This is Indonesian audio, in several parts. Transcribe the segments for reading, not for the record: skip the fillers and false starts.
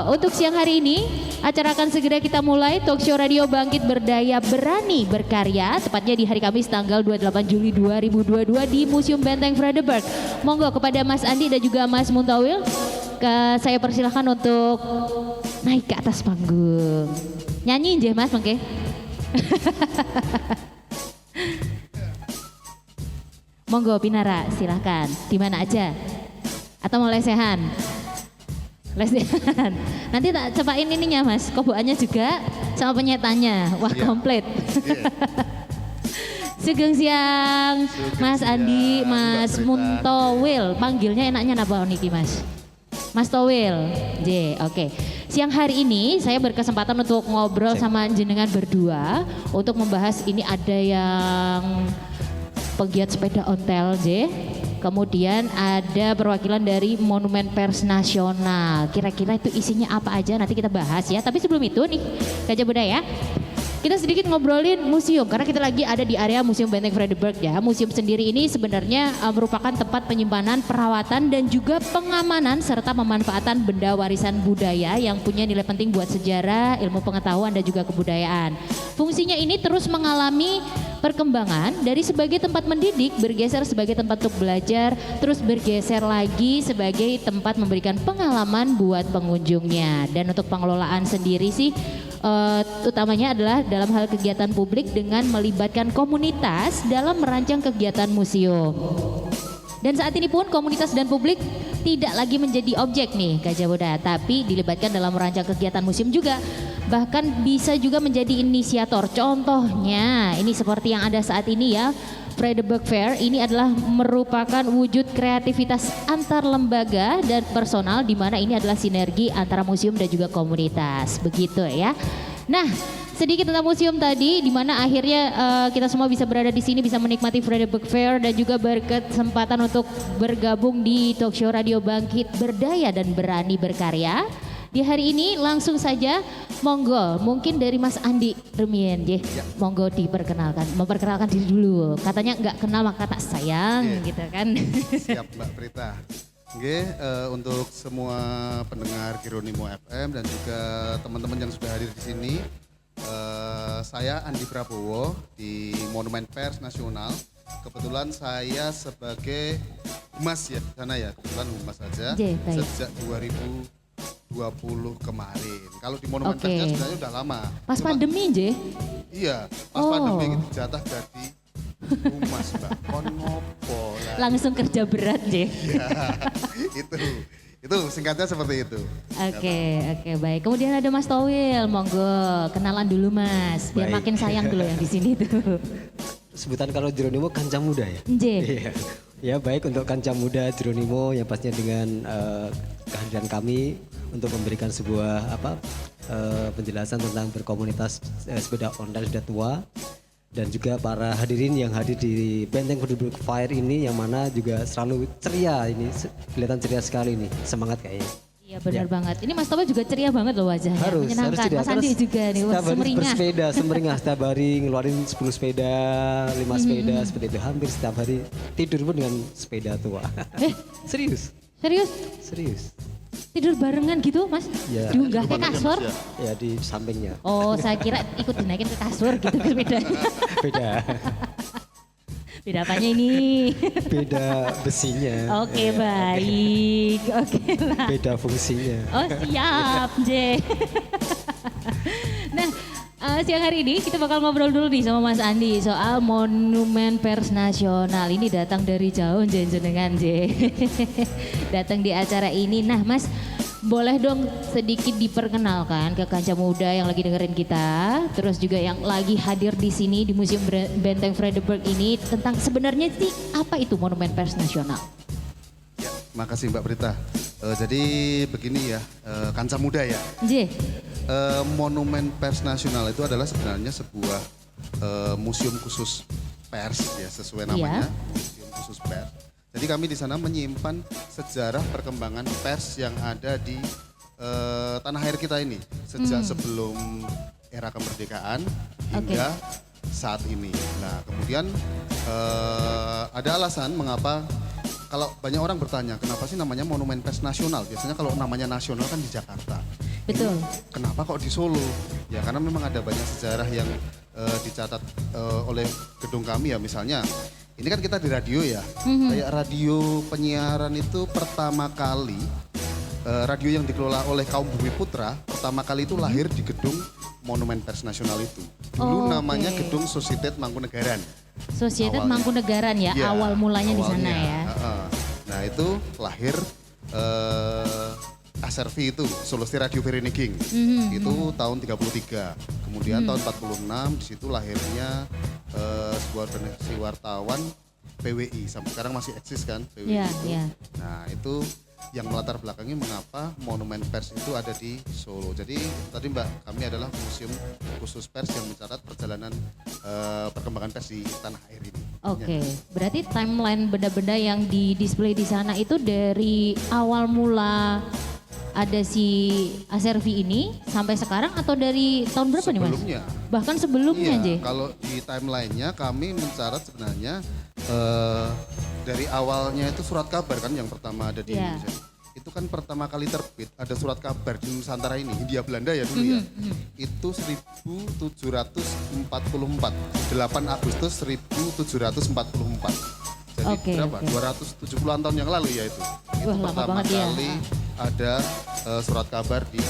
untuk siang hari ini acara akan segera kita mulai. Talkshow Radio Bangkit Berdaya Berani Berkarya, tepatnya di hari Kamis tanggal 28 Juli 2022 di Museum Benteng Vredenburg. Monggo kepada Mas Andi dan juga Mas Muntawil, saya persilahkan untuk naik ke atas panggung. Nyanyi aja Mas, mungkin. Monggo Pinara, silahkan. Di mana aja? Atau mau lesehan? Lesehan. Nanti tak cobain ininya Mas, kobokannya juga sama penyetanya. Wah, komplit. Sugeng siang Mas Andi, Mas Muntowil. Panggilnya enaknya apa niki Mas? Mas Towil. Oke. Siang hari ini saya berkesempatan untuk ngobrol sama jenengan berdua untuk membahas ini ada yang pegiat sepeda ontel kemudian ada perwakilan dari Monumen Pers Nasional. Kira-kira itu isinya apa aja nanti kita bahas ya. Tapi sebelum itu nih Gajah Budaya, kita sedikit ngobrolin museum karena kita lagi ada di area Museum Benteng Vredenburg ya. Museum sendiri ini sebenarnya merupakan tempat penyimpanan, perawatan dan juga pengamanan serta pemanfaatan benda warisan budaya yang punya nilai penting buat sejarah, ilmu pengetahuan dan juga kebudayaan. Fungsinya ini terus mengalami perkembangan dari sebagai tempat mendidik bergeser sebagai tempat untuk belajar, terus bergeser lagi sebagai tempat memberikan pengalaman buat pengunjungnya. Dan untuk pengelolaan sendiri sih utamanya adalah dalam hal kegiatan publik dengan melibatkan komunitas dalam merancang kegiatan museum. Dan saat ini pun komunitas dan publik tidak lagi menjadi objek nih Gajah Budaya, tapi dilibatkan dalam merancang kegiatan museum juga. Bahkan bisa juga menjadi inisiator. Contohnya ini seperti yang ada saat ini ya, Vredenburg Fair ini adalah merupakan wujud kreativitas antar lembaga dan personal di mana ini adalah sinergi antara museum dan juga komunitas. Begitu ya. Nah, sedikit tentang museum tadi di mana akhirnya kita semua bisa berada di sini bisa menikmati Vredenburg Fair dan juga berkesempatan untuk bergabung di Talkshow Radio Bangkit Berdaya dan Berani Berkarya. Di hari ini langsung saja monggo mungkin dari Mas Andi Rumien ya. Monggo memperkenalkan diri dulu. Katanya nggak kenal maka tak sayang gitu kan. Siap Mbak Prita. Untuk semua pendengar Kironimo FM dan juga teman-teman yang sudah hadir di sini, saya Andi Prabowo di Monumen Pers Nasional. Kebetulan saya sebagai humas ya di sana ya, kebetulan humas saja sejak 2020 kemarin. Kalau di Monumen Persnya sebenarnya udah lama. Pas pandemi Iya, pas pandemi itu jatah jadi humas Mbak. Kon ngopo lah. Langsung kerja berat Iya, itu singkatnya seperti itu. Oke, baik. Kemudian ada Mas Towil, monggo kenalan dulu Mas, biar makin sayang dulu yang di sini tuh. Sebutan kalau Jeronimo Kanca Muda ya? Iya. Ya baik untuk Kanca Muda Jeronimo yang pastinya dengan kehadiran kami untuk memberikan sebuah penjelasan tentang berkomunitas sepeda ontel sudah tua dan juga para hadirin yang hadir di Benteng Vredenburg Fair ini yang mana juga selalu ceria ini, kelihatan ceria sekali nih, semangat kayaknya. Iya benar banget. Ini Mas Toba juga ceria banget loh wajahnya. Harus menyenangkan. Mas Andi juga nih, setiap hari semeringah. bersepeda, semeringah setiap hari ngeluarin 10 sepeda, 5 sepeda seperti itu. Hampir setiap hari tidur pun dengan sepeda tua. Serius? Serius. Tidur barengan gitu Mas? Ya. Diunggah ke kasur? Ya di sampingnya. Oh saya kira ikut dinaikin ke kasur gitu ke sepedanya. Beda. Beda apanya ini? Beda besinya. Oke, baik. Oke lah. Beda fungsinya. Oh siap, Nah, siang hari ini kita bakal ngobrol dulu nih sama Mas Andi soal Monumen Pers Nasional. Ini datang dari jauh jenengan datang di acara ini. Nah Mas, boleh dong sedikit diperkenalkan ke Kanca Muda yang lagi dengerin kita, terus juga yang lagi hadir di sini di Museum Benteng Vredenburg ini tentang sebenarnya sih apa itu Monumen Pers Nasional? Ya, makasih Mbak Prita. Jadi begini ya, Kanca Muda ya. Monumen Pers Nasional itu adalah sebenarnya sebuah museum khusus pers ya, sesuai namanya, museum khusus pers. Jadi kami di sana menyimpan sejarah perkembangan pers yang ada di tanah air kita ini sejak sebelum era kemerdekaan hingga saat ini. Nah kemudian ada alasan mengapa kalau banyak orang bertanya kenapa sih namanya Monumen Pers Nasional. Biasanya kalau namanya nasional kan di Jakarta. Betul. Kenapa kok di Solo? Ya karena memang ada banyak sejarah yang dicatat oleh gedung kami ya, misalnya ini kan kita di radio ya, kayak radio penyiaran itu pertama kali radio yang dikelola oleh kaum Bumi Putra pertama kali itu lahir di gedung Monumen Pers Nasional itu. Dulu namanya Gedung Sosietet Mangkunegaran. Sosietet Awalnya. Mangkunegaran ya, Iya, awal mulanya di sana awalnya, ya. Nah itu lahir ASRV itu, Solusi Radio Vereniging. Itu tahun 33. Kemudian tahun 46 di situ lahirnya sebuah organisasi wartawan PWI. Sampai sekarang masih eksis kan PWI Iya, itu. iya. Nah itu yang melatar belakangi mengapa Monumen Pers itu ada di Solo. Jadi tadi Mbak, kami adalah museum khusus pers yang mencatat perjalanan perkembangan pers di tanah air ini. Oke, berarti timeline benda-benda yang di display di sana itu dari awal mula ada si ASRV ini sampai sekarang atau dari tahun berapa nih Mas? Sebelumnya. Bahkan sebelumnya, Iya, J? kalau di timelinenya kami mencatat sebenarnya dari awalnya itu surat kabar kan yang pertama ada di Iya. Indonesia. Itu kan pertama kali terbit ada surat kabar di Nusantara ini, Hindia Belanda ya dulu ya. Itu 1744, 8 Agustus 1744. Jadi Oke, berapa? oke. 270-an tahun yang lalu ya itu. Itu Wah, lama pertama banget ya. kali ada surat kabar di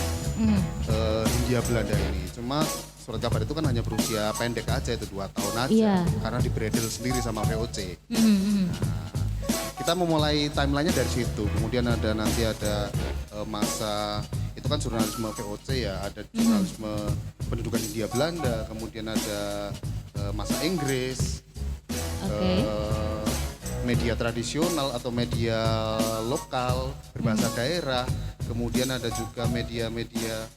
Hindia Belanda ini. Cuma surat kabar itu kan hanya berusia pendek aja, itu 2 tahun aja. Iya. Karena dibredel sendiri sama VOC. Mhm. Kita memulai timelinenya dari situ. Kemudian nanti ada masa, itu kan jurnalisme VOC ya, ada jurnalisme pendudukan Hindia Belanda, kemudian ada masa Inggris, Oke. media tradisional atau media lokal berbahasa daerah, kemudian ada juga media-media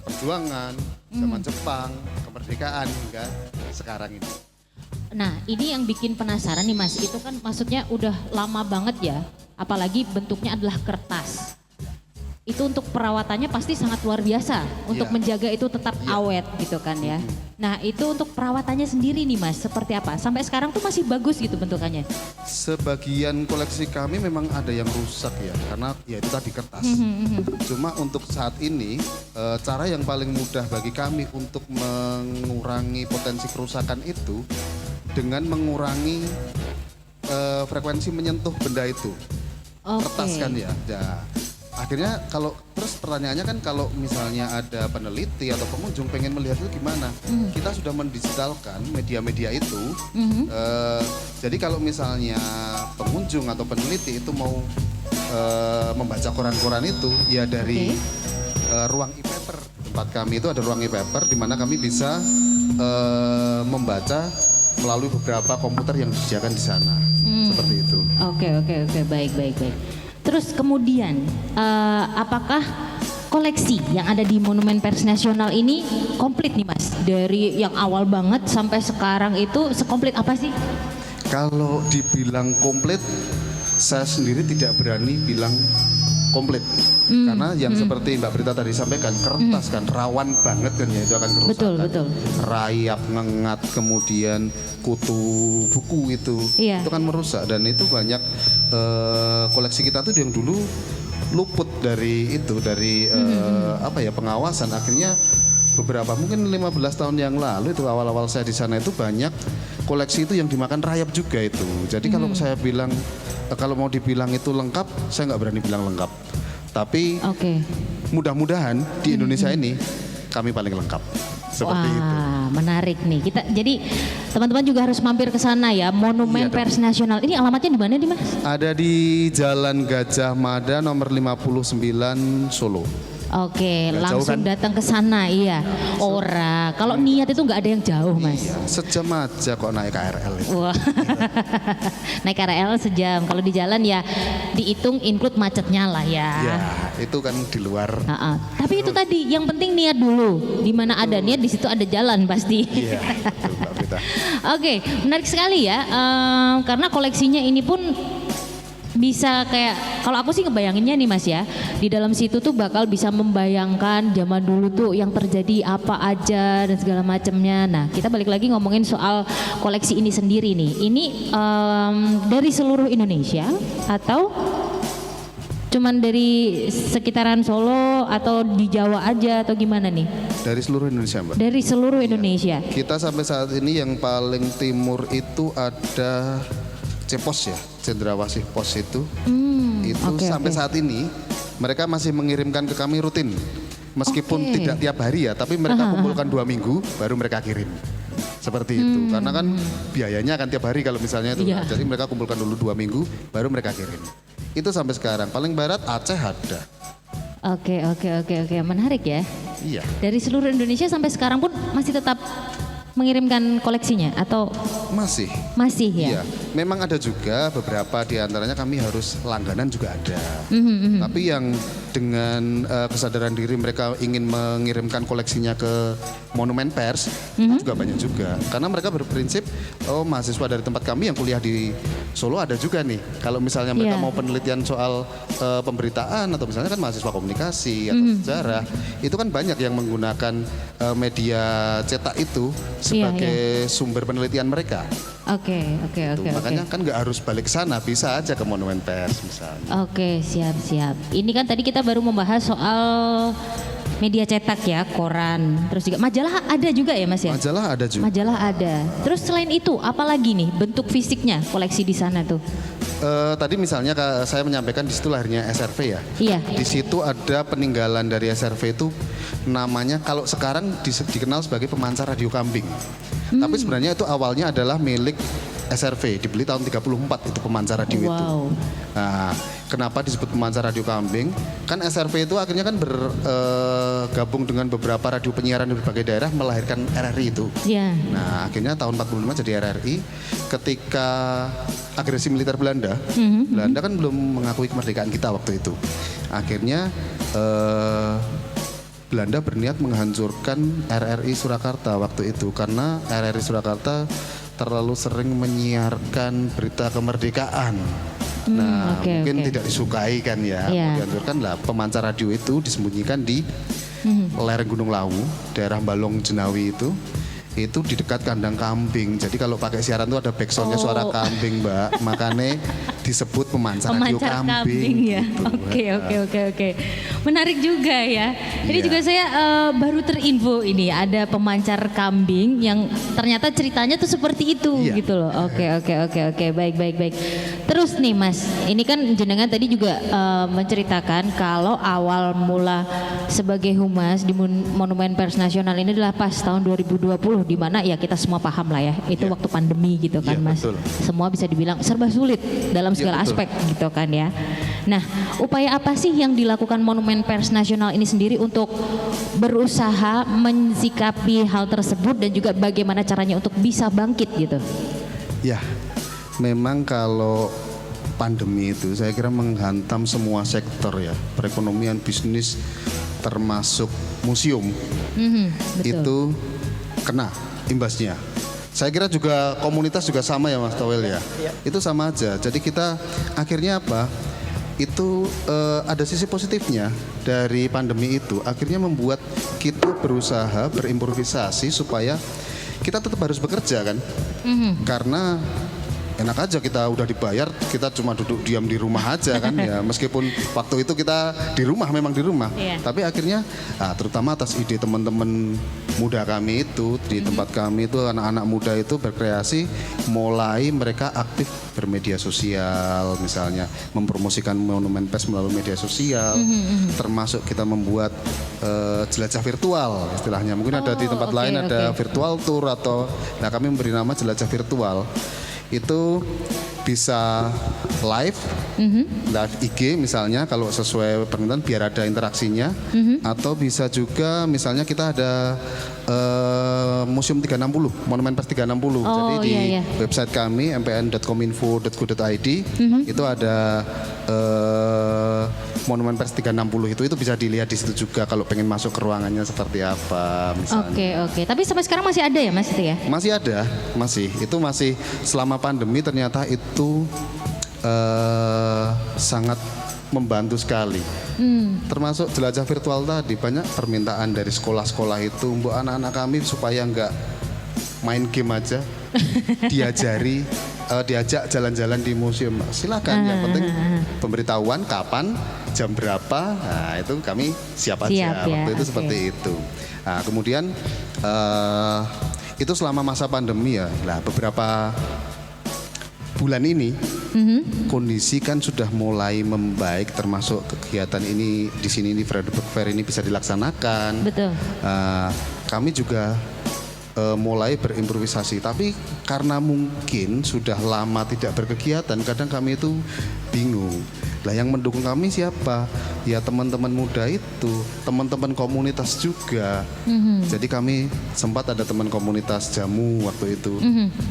perjuangan zaman Jepang, kemerdekaan hingga sekarang ini. Nah, ini yang bikin penasaran nih Mas, itu kan maksudnya udah lama banget ya, apalagi bentuknya adalah kertas. Itu untuk perawatannya pasti sangat luar biasa untuk Iya. menjaga itu tetap awet gitu kan ya. Nah, itu untuk perawatannya sendiri nih Mas, seperti apa? Sampai sekarang tuh masih bagus gitu bentukannya. Sebagian koleksi kami memang ada yang rusak ya, karena ya itu tadi kertas. Cuma untuk saat ini, cara yang paling mudah bagi kami untuk mengurangi potensi kerusakan itu dengan mengurangi frekuensi menyentuh benda itu. Oke. Kertas kan ya. Ya. Akhirnya kalau terus pertanyaannya kan kalau misalnya ada peneliti atau pengunjung pengen melihat itu gimana? Kita sudah mendigitalkan media-media itu. Jadi kalau misalnya pengunjung atau peneliti itu mau membaca koran-koran itu ya dari ruang e-paper. Tempat kami itu ada ruang e-paper di mana kami bisa membaca melalui beberapa komputer yang disediakan di sana. Seperti itu. Oke, baik. Terus kemudian, apakah koleksi yang ada di Monumen Pers Nasional ini komplit nih Mas? Dari yang awal banget sampai sekarang itu sekomplit apa sih? Kalau dibilang komplit, saya sendiri tidak berani bilang komplit. Karena yang seperti Mbak Prita tadi sampaikan, kertas kan rawan banget kan ya, itu akan kerusakan. Betul. Rayap, ngengat, kemudian kutu buku itu kan merusak. Dan itu banyak koleksi kita tuh yang dulu luput dari itu, dari pengawasan. Akhirnya beberapa mungkin 15 tahun yang lalu itu awal-awal saya di sana itu banyak koleksi itu yang dimakan rayap juga itu. Jadi kalau saya bilang kalau mau dibilang itu lengkap, saya nggak berani bilang lengkap. Tapi mudah-mudahan di Indonesia ini kami paling lengkap. Seperti itu. Menarik nih. Jadi teman-teman juga harus mampir ke sana ya, Monumen Pers Nasional. Ini alamatnya di mana nih Mas? Ada di Jalan Gajah Mada nomor 59 Solo. Oke, Nggak langsung jauh kan? datang ke sana, iya. Ora, kalau niat itu nggak ada yang jauh Mas. Iya, sejam aja kok naik KRL itu. Wah, naik KRL sejam. Kalau di jalan ya dihitung include macetnya lah ya. Ya, itu kan di luar. Tapi itu tadi yang penting niat dulu. Di mana ada niat di situ ada jalan pasti. Iya, betul Mbak Prita. Oke, menarik sekali ya. Karena koleksinya ini pun bisa kayak, kalau aku sih ngebayanginnya nih Mas ya, di dalam situ tuh bakal bisa membayangkan zaman dulu tuh yang terjadi apa aja dan segala macamnya. Nah, kita balik lagi ngomongin soal koleksi ini sendiri nih. Ini dari seluruh Indonesia atau Cuman dari sekitaran Solo atau di Jawa aja atau gimana nih? Dari seluruh Indonesia, Mbak. Dari seluruh Indonesia. Kita sampai saat ini yang paling timur itu ada Cepos ya, Cendrawasih Pos itu. oke, sampai oke. saat ini mereka masih mengirimkan ke kami rutin. Meskipun Oke. tidak tiap hari ya, tapi mereka kumpulkan 2 minggu baru mereka kirim. Seperti itu, karena kan biayanya kan tiap hari kalau misalnya itu. Iya. Jadi mereka kumpulkan dulu 2 minggu baru mereka kirim. Itu sampai sekarang. Paling barat Aceh ada. Oke, menarik ya. Iya. Dari seluruh Indonesia sampai sekarang pun masih tetap mengirimkan koleksinya atau Masih. masih ya? Iya, memang ada juga beberapa di antaranya kami harus langganan juga ada. Tapi yang dengan kesadaran diri mereka ingin mengirimkan koleksinya ke Monumen Pers itu juga banyak juga. Karena mereka berprinsip, oh mahasiswa dari tempat kami yang kuliah di Solo ada juga nih. Kalau misalnya mereka Iya. mau penelitian soal pemberitaan atau misalnya kan mahasiswa komunikasi atau sejarah, itu kan banyak yang menggunakan media cetak itu sebagai sumber penelitian mereka. Oke. Makanya kan nggak harus balik ke sana, bisa aja ke Monumen Pers misalnya. Oke, siap. Ini kan tadi kita baru membahas soal media cetak ya, koran, terus juga majalah ada juga ya Mas ya? Majalah ada juga. Majalah ada. Terus selain itu, apa lagi nih bentuk fisiknya koleksi di sana tuh? Tadi misalnya saya menyampaikan di situ lahirnya SRV ya. Iya. Di situ ada peninggalan dari SRV itu namanya kalau sekarang dikenal sebagai pemancar radio kambing. Tapi sebenarnya itu awalnya adalah milik SRV, dibeli tahun 34 itu pemancar radio itu. Wow. Nah, kenapa disebut pemancar radio kambing? Kan SRV itu akhirnya kan bergabung dengan beberapa radio penyiaran di berbagai daerah melahirkan RRI itu. Iya. Nah, akhirnya tahun 45 jadi RRI ketika agresi militer Belanda. Belanda kan belum mengakui kemerdekaan kita waktu itu. Akhirnya Belanda berniat menghancurkan RRI Surakarta waktu itu karena RRI Surakarta terlalu sering menyiarkan berita kemerdekaan. Nah, mungkin tidak disukai kan ya. Iya. Mau dihancurkan lah. Pemancar radio itu disembunyikan di lereng Gunung Lawu, daerah Balong Jenawi itu di dekat kandang kambing. Jadi kalau pakai siaran itu ada backsoundnya suara kambing, Mbak. Makanya disebut pemancar radio kambing. Ya. Gitu, Oke. Menarik juga ya. Ini Iya. juga saya baru terinfo ini ada pemancar kambing yang ternyata ceritanya tuh seperti itu Iya. gitu loh. Oke. Baik. Terus nih Mas, ini kan jenengan tadi juga menceritakan kalau awal mula sebagai humas di Monumen Pers Nasional ini adalah pas tahun 2020 di mana ya kita semua paham lah ya. Itu Iya. waktu pandemi gitu kan Iya, Mas. betul. Semua bisa dibilang serba sulit dalam segala betul. aspek gitu kan ya. Nah, upaya apa sih yang dilakukan Monumen Pers Nasional ini sendiri untuk berusaha mensikapi hal tersebut dan juga bagaimana caranya untuk bisa bangkit gitu? Ya, memang kalau pandemi itu saya kira menghantam semua sektor ya, perekonomian, bisnis, termasuk museum Betul. itu kena imbasnya. Saya kira juga komunitas juga sama ya Mas Towel ya. Itu sama aja. Jadi kita akhirnya apa? Itu ada sisi positifnya dari pandemi itu. Akhirnya membuat kita berusaha berimprovisasi supaya kita tetap harus bekerja kan. Karena enak aja kita udah dibayar, kita cuma duduk diam di rumah aja kan ya. Meskipun waktu itu kita di rumah, memang di rumah. Iya. Tapi akhirnya terutama atas ide teman-teman muda kami itu di tempat kami itu anak-anak muda itu berkreasi, mulai mereka aktif bermedia sosial misalnya, mempromosikan Monumen Pers melalui media sosial, termasuk kita membuat jelajah virtual istilahnya. Mungkin ada di tempat lain ada virtual tour atau kami memberi nama jelajah virtual. Itu bisa live IG misalnya kalau sesuai permintaan biar ada interaksinya, atau bisa juga misalnya kita ada Museum 360, Monumen Pers 360. Jadi di website kami mpn.kominfo.go.id itu ada Monumen Pers 360 itu bisa dilihat di situ juga kalau pengen masuk ke ruangannya seperti apa misalnya. Oke. Tapi sampai sekarang masih ada ya Mas itu ya? Masih ada, itu masih selama pandemi ternyata itu sangat membantu sekali. Termasuk jelajah virtual tadi banyak permintaan dari sekolah-sekolah itu, anak-anak kami supaya nggak main game aja, diajari diajak jalan-jalan di museum, silakan. Yang penting pemberitahuan kapan, jam berapa, nah itu kami siap aja. Siap, ya, Waktu itu oke. seperti itu. Nah, kemudian itu selama masa pandemi ya. Nah, beberapa bulan ini kondisi kan sudah mulai membaik, termasuk kegiatan ini di sini di Frederick Fair ini bisa dilaksanakan. Betul. Kami juga mulai berimprovisasi, tapi karena mungkin sudah lama tidak berkegiatan, kadang kami itu bingung. Lah yang mendukung kami siapa? Ya teman-teman muda itu, teman-teman komunitas juga. Jadi kami sempat ada teman komunitas jamu waktu itu.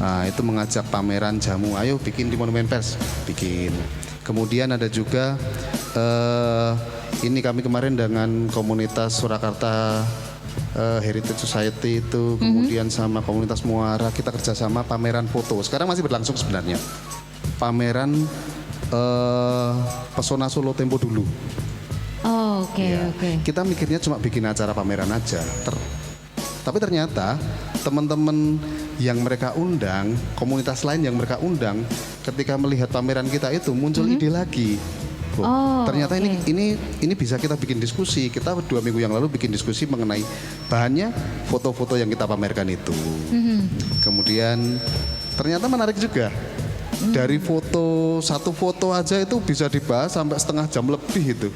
Nah, itu mengajak pameran jamu, ayo bikin di Monumen Pers, bikin. Kemudian ada juga ini kami kemarin dengan komunitas Surakarta Heritage Society itu, kemudian sama komunitas Muara, kita kerjasama pameran foto. Sekarang masih berlangsung sebenarnya. Pameran Pesona Solo Tempo Dulu. Oh, oke, Ya, oke. kita mikirnya cuma bikin acara pameran aja. Tapi ternyata teman-teman yang mereka undang, komunitas lain yang mereka undang, ketika melihat pameran kita itu muncul ide lagi. Oh, ternyata oke. ini bisa kita bikin diskusi. Kita 2 minggu yang lalu bikin diskusi mengenai bahannya foto-foto yang kita pamerkan itu. Kemudian ternyata menarik juga. Dari satu foto aja itu bisa dibahas sampai setengah jam lebih itu.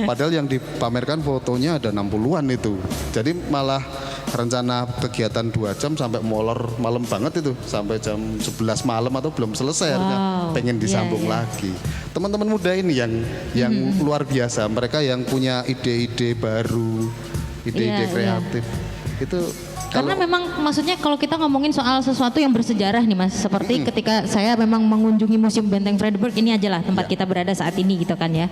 Padahal yang dipamerkan fotonya ada 60-an itu. Jadi malah rencana kegiatan 2 jam sampai molor malam banget itu. Sampai jam 11 malam atau belum selesai. Akhirnya pengen disambung lagi. Teman-teman muda ini yang luar biasa. Mereka yang punya ide-ide baru, ide-ide kreatif. Itu Karena memang maksudnya kalau kita ngomongin soal sesuatu yang bersejarah nih Mas, seperti ketika saya memang mengunjungi Museum Benteng Frederick, ini aja lah tempat kita berada saat ini gitu kan ya.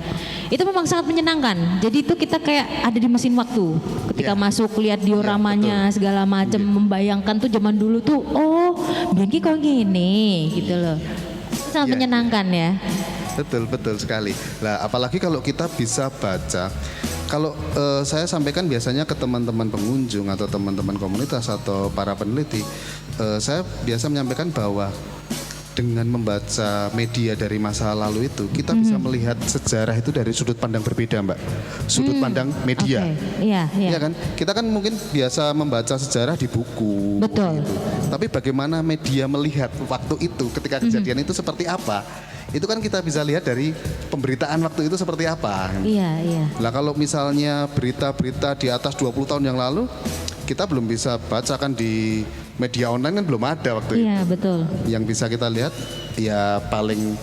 Itu memang sangat menyenangkan. Jadi itu kita kayak ada di mesin waktu. Ketika masuk lihat dioramanya segala macam, membayangkan tuh zaman dulu tuh, oh biar kok gini gitu loh. Itu sangat menyenangkan ya. Betul sekali. Lah apalagi kalau kita bisa baca. Kalau saya sampaikan biasanya ke teman-teman pengunjung atau teman-teman komunitas atau para peneliti, saya biasa menyampaikan bahwa dengan membaca media dari masa lalu itu, kita bisa melihat sejarah itu dari sudut pandang berbeda, Mbak. Sudut pandang media. Oke. Iya. Iya kan? Kita kan mungkin biasa membaca sejarah di buku. Betul. Gitu. Tapi bagaimana media melihat waktu itu ketika kejadian itu seperti apa? Itu kan kita bisa lihat dari pemberitaan waktu itu seperti apa. Iya. Lah kalau misalnya berita-berita di atas 20 tahun yang lalu, kita belum bisa baca kan di media online kan belum ada waktu itu. Iya, betul. Yang bisa kita lihat ya paling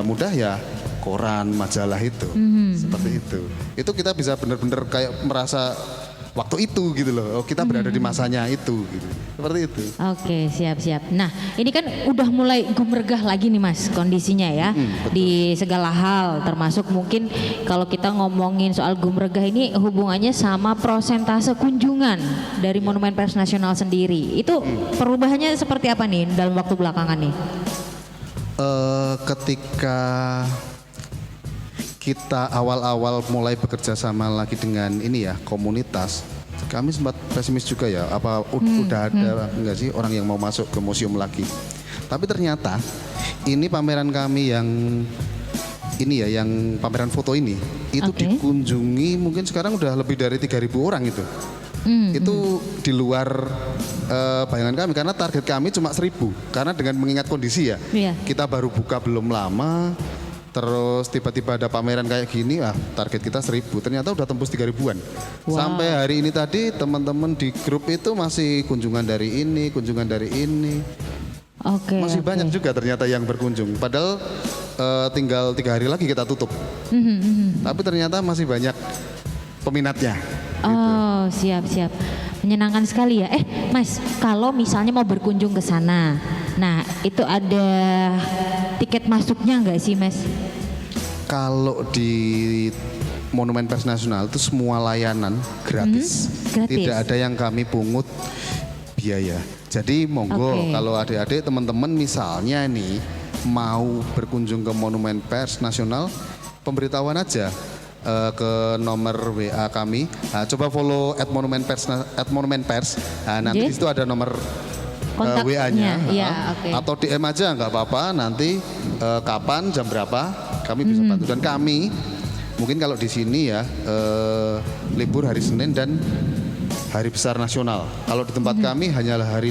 mudah ya koran, majalah itu. Seperti itu. Itu kita bisa benar-benar kayak merasa waktu itu gitu loh. Oh, kita berada di masanya itu gitu. Seperti itu. Oke, siap. Nah, ini kan udah mulai gumergah lagi nih Mas kondisinya ya. Di segala hal, termasuk mungkin kalau kita ngomongin soal gumergah ini hubungannya sama prosentase kunjungan dari Monumen Pers Nasional sendiri. Itu perubahannya seperti apa nih dalam waktu belakangan nih? Ketika kita awal-awal mulai bekerja sama lagi dengan ini ya komunitas, kami sempat pesimis juga ya, apa udah ada enggak sih orang yang mau masuk ke museum lagi. Tapi ternyata ini pameran kami yang ini ya, yang pameran foto ini itu dikunjungi mungkin sekarang udah lebih dari 3.000 orang itu. Itu di luar bayangan kami karena target kami cuma 1.000. Karena dengan mengingat kondisi ya, kita baru buka belum lama. Terus tiba-tiba ada pameran kayak gini, target kita 1.000, ternyata udah tembus 3.000-an. Sampai hari ini tadi teman-teman di grup itu masih kunjungan dari ini. Masih banyak juga ternyata yang berkunjung. Padahal tinggal 3 hari lagi kita tutup. Tapi ternyata masih banyak peminatnya. Oh, siap. Menyenangkan sekali ya. Mas, kalau misalnya mau berkunjung ke sana, nah itu ada tiket masuknya nggak sih Mas? Kalau di Monumen Pers Nasional itu semua layanan gratis. Gratis. Tidak ada yang kami pungut biaya. Jadi monggo kalau adik-adik teman-teman misalnya nih mau berkunjung ke Monumen Pers Nasional, pemberitahuan aja ke nomor WA kami. Coba follow @monumenpers. Nanti di situ ada nomor Kontaknya, WA-nya, iya, oke. atau DM aja nggak apa-apa. Nanti kapan, jam berapa, kami bisa bantu. Dan kami mungkin kalau di sini ya libur hari Senin dan hari besar nasional. Kalau di tempat kami hanyalah hari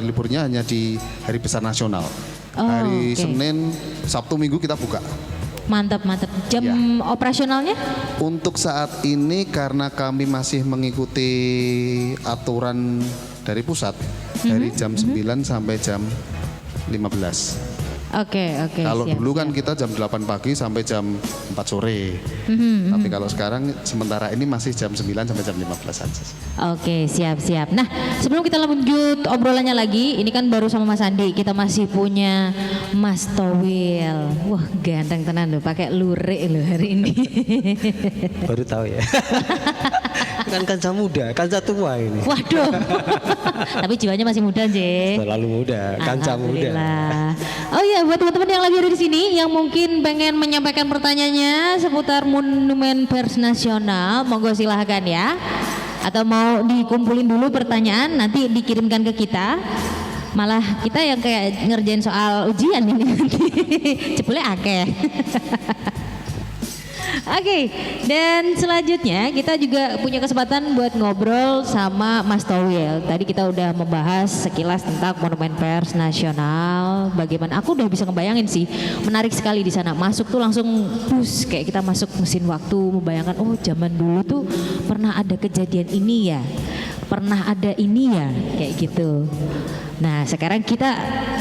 liburnya hanya di hari besar nasional. Hari oke. Senin, Sabtu, Minggu kita buka. Mantap. Jam operasionalnya? Untuk saat ini karena kami masih mengikuti aturan dari pusat dari jam 9 sampai jam 15. Oke, Kalau siap, dulu kan siap. kita jam 8 pagi sampai jam 4 sore. Tapi kalau sekarang sementara ini masih jam 9 sampai jam 15 saja. Oke, siap. Nah, sebelum kita lanjut obrolannya lagi, ini kan baru sama Mas Andi, kita masih punya Mas Towil. Wah, ganteng tenan loh, pakai lurik loh hari ini. Baru tahu ya. Kan kanca muda, kanca tua ini. Waduh. Tapi jiwanya masih muda, J. Selalu muda, kanca muda. Alhamdulillah. Oh iya, buat teman-teman yang lagi ada di sini yang mungkin pengen menyampaikan pertanyaannya seputar Monumen Pers Nasional, monggo silahkan ya. Atau mau dikumpulin dulu pertanyaan, nanti dikirimkan ke kita. Malah kita yang kayak ngerjain soal ujian ini nanti. Jebule akeh. Oke, dan selanjutnya kita juga punya kesempatan buat ngobrol sama Mas Towil. Tadi kita udah membahas sekilas tentang Monumen Pers Nasional. Bagaimana aku udah bisa ngebayangin sih, menarik sekali di sana. Masuk tuh langsung bus, kayak kita masuk mesin waktu, membayangkan oh zaman dulu tuh pernah ada kejadian ini ya, pernah ada ini ya, kayak gitu. Nah sekarang kita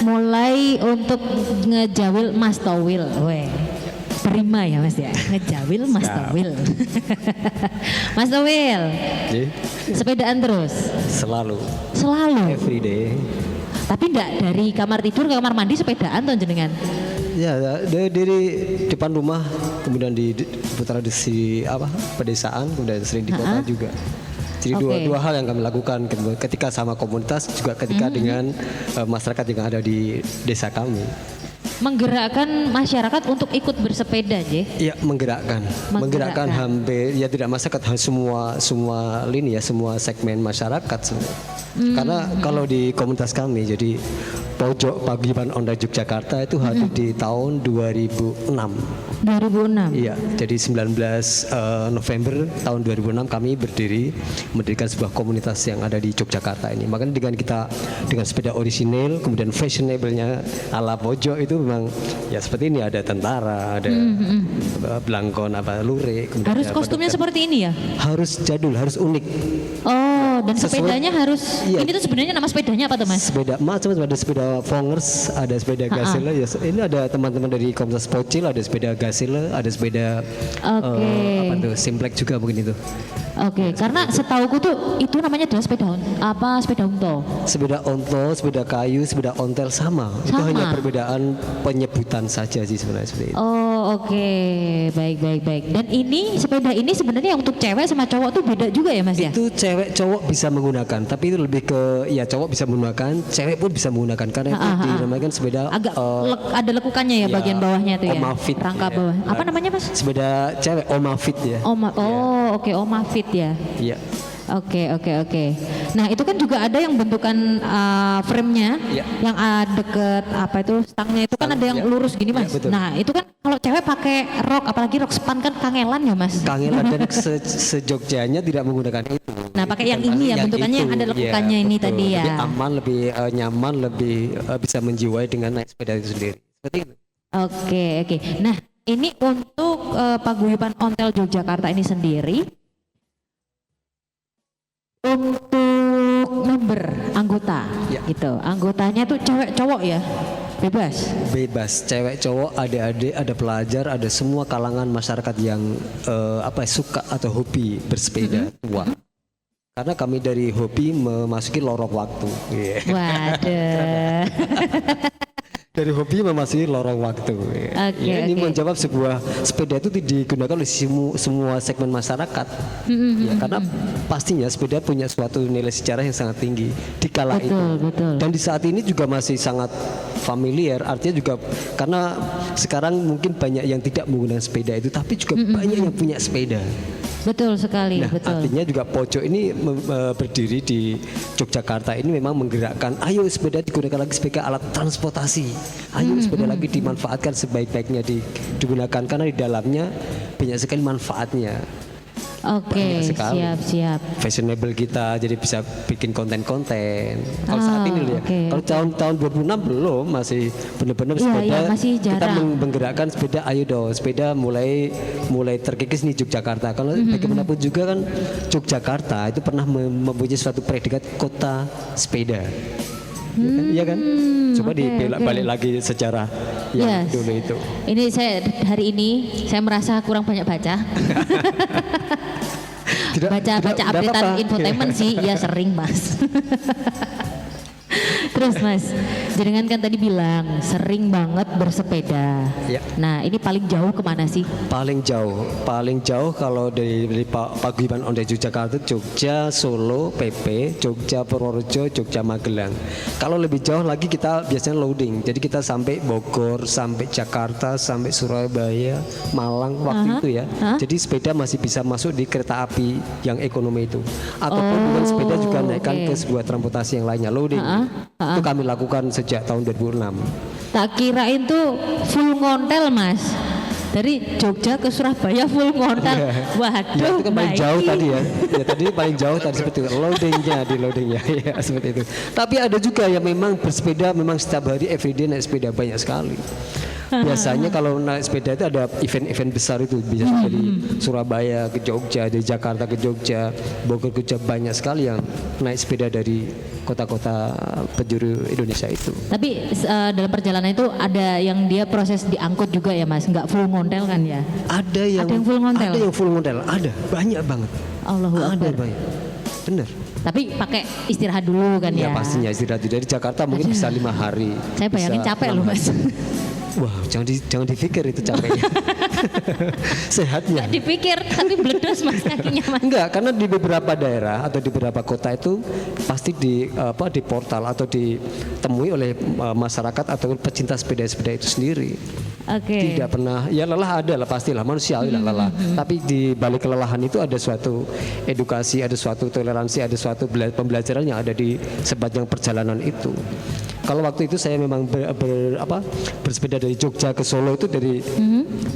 mulai untuk ngejawil Mas Towil. Weh. Terima ya Mas ya, ngejawil Mas Towil. Mas Towil, sepedaan terus? Selalu. Every day. Tapi enggak dari kamar tidur ke kamar mandi sepedaan tuh jenengan? Ya, dari depan rumah, kemudian di putar di pedesaan, kemudian sering di kota juga. Jadi dua hal yang kami lakukan ketika sama komunitas, juga ketika dengan masyarakat yang ada di desa kami. Menggerakkan masyarakat untuk ikut bersepeda, J? Iya, menggerakkan hampir ya tidak masyarakat, semua lini ya, semua segmen masyarakat semua. Karena kalau di komunitas kami, jadi Pojok Paguyuban Ondel Yogyakarta itu hadir di tahun 2006. 2006. Iya, jadi 19 November tahun 2006 kami mendirikan sebuah komunitas yang ada di Yogyakarta ini. Makanya dengan sepeda orisinil, kemudian fashionable-nya ala Pojok itu memang ya seperti ini, ada tentara, ada belangkon lurik. Harus kostumnya seperti ini ya? Harus jadul, harus unik. Oh, dan sepedanya harus, ini tuh sebenarnya nama sepedanya apa tuh Mas? Sepeda macam-macam, ada sepeda Vongers, ada sepeda Gazelle. Ya, ini ada teman-teman dari komunitas Pocil, ada sepeda Gazelle, ada sepeda Simplex juga mungkin itu. Oke, karena setauku tuh itu namanya adalah sepeda unto. Sepeda onto, sepeda kayu, sepeda ontel sama. Itu hanya perbedaan penyebutan saja sih sebenarnya seperti itu. Oh, oke. Baik. Dan ini sepeda ini sebenarnya untuk cewek sama cowok tuh beda juga ya Mas ya? Itu cewek cowok bisa menggunakan, tapi itu lebih ke ya cowok bisa menggunakan, cewek pun bisa menggunakan karena itu dinamakan sepeda agak ada lekukannya ya, bagian bawahnya itu ya. Omafit, rangka ya. bawah. Apa namanya Mas? Sepeda cewek Omafit ya. Oke, Omafit ya. Iya. Oke. Nah itu kan juga ada yang bentukan frame-nya, yang deket stangnya itu kan ada yang lurus gini Mas. Nah itu kan kalau cewek pakai rok, apalagi rok span kan kangelan ya Mas. Kangelan dan sejogjanya tidak menggunakan itu. Nah pakai yang ini ya, bentukannya yang ada lekukannya ini tadi ya. Lebih aman, lebih nyaman, lebih bisa menjiwai dengan naik sepeda itu sendiri. Seperti itu. Oke. Nah ini untuk Paguyuban Ontel Yogyakarta ini sendiri. Untuk member anggota gitu, anggotanya tuh cewek cowok ya, bebas, cewek cowok, adik-adik, ada pelajar, ada semua kalangan masyarakat yang suka atau hobi bersepeda tua. Karena kami dari hobi memasuki lorong waktu. Waduh. Dari hobi memasuki lorong waktu. Ini menjawab sebuah sepeda itu digunakan oleh semua segmen masyarakat. Karena pastinya sepeda punya suatu nilai sejarah yang sangat tinggi di kala itu. Betul. Dan di saat ini juga masih sangat familiar. Artinya juga karena sekarang mungkin banyak yang tidak menggunakan sepeda itu, tapi juga banyak yang punya sepeda. Betul sekali, Nah, betul. artinya juga pojok ini berdiri di Yogyakarta ini memang menggerakkan, ayo sepeda digunakan lagi sebagai alat transportasi, ayo sepeda lagi dimanfaatkan sebaik-baiknya digunakan karena di dalamnya banyak sekali manfaatnya. Oke, Banyak sekali. siap. Fashionable kita jadi bisa bikin konten-konten. Kalau saat ini loh ya, oke, kalau tahun 2006 belum, masih benar-benar Iya, sepeda iya, masih kita jarang. menggerakkan sepeda, ayo dong sepeda mulai terkikis nih Yogyakarta. Kalau bagaimanapun juga kan Yogyakarta itu pernah mempunyai suatu predikat kota sepeda. Iya kan? Coba oke, balik lagi sejarah yang Yes. dulu itu. Ini hari ini saya merasa kurang banyak baca. Baca tidak updatean apa-apa. infotainment sih, ya sering Mas. Terus Mas, jenengan kan tadi bilang sering banget bersepeda. Ya. Nah ini paling jauh kemana sih? Paling jauh kalau dari Paguyuban Ondel Yogyakarta, Jogja, Solo, PP, Jogja, Purworejo, Jogja, Magelang. Kalau lebih jauh lagi kita biasanya loading, jadi kita sampai Bogor, sampai Jakarta, sampai Surabaya, Malang waktu itu ya. Jadi sepeda masih bisa masuk di kereta api yang ekonomi itu, ataupun dengan sepeda juga naikkan oke. ke sebuah transportasi yang lainnya loading. Itu kami lakukan sejak tahun 2006. Tak kirain tuh full ngontel Mas. Dari Jogja ke Surabaya full ngontel. Waduh, Ya, itu kan paling nah jauh ini. tadi ya. Ya tadi paling jauh tadi seperti itu. Di loadingnya ya seperti itu. Tapi ada juga yang memang bersepeda memang setiap hari everyday naik sepeda banyak sekali. Biasanya kalau naik sepeda itu ada event-event besar itu bisa dari Surabaya ke Jogja, dari Jakarta ke Jogja, Bogor ke Jogja, banyak sekali yang naik sepeda dari kota-kota penjuru Indonesia itu. Tapi dalam perjalanan itu ada yang dia proses diangkut juga ya Mas, nggak full ngontel kan ya? Ada yang full ngontel? Ada yang full ngontel, ada banyak banget. Allahu Ada Akbar. banyak. Bener. Tapi pakai istirahat dulu kan Ya ya? pastinya istirahat dari Jakarta mungkin bisa 5 hari. Saya bayangin bisa capek 6 loh Mas. hari. Wah, jangan dipikir itu capeknya. Sehatnya. Nggak dipikir tapi bledos Mas kakinya Mas. Enggak, karena di beberapa daerah atau di beberapa kota itu pasti di portal atau ditemui oleh masyarakat atau pecinta sepeda-sepeda itu sendiri. Oke. Tidak pernah, ya lelah ada lah pastilah manusiawi lah lelah. Tapi di balik kelelahan itu ada suatu edukasi, ada suatu toleransi, ada suatu pembelajaran yang ada di sepanjang perjalanan itu. Kalau waktu itu saya memang bersepeda dari Jogja ke Solo itu dari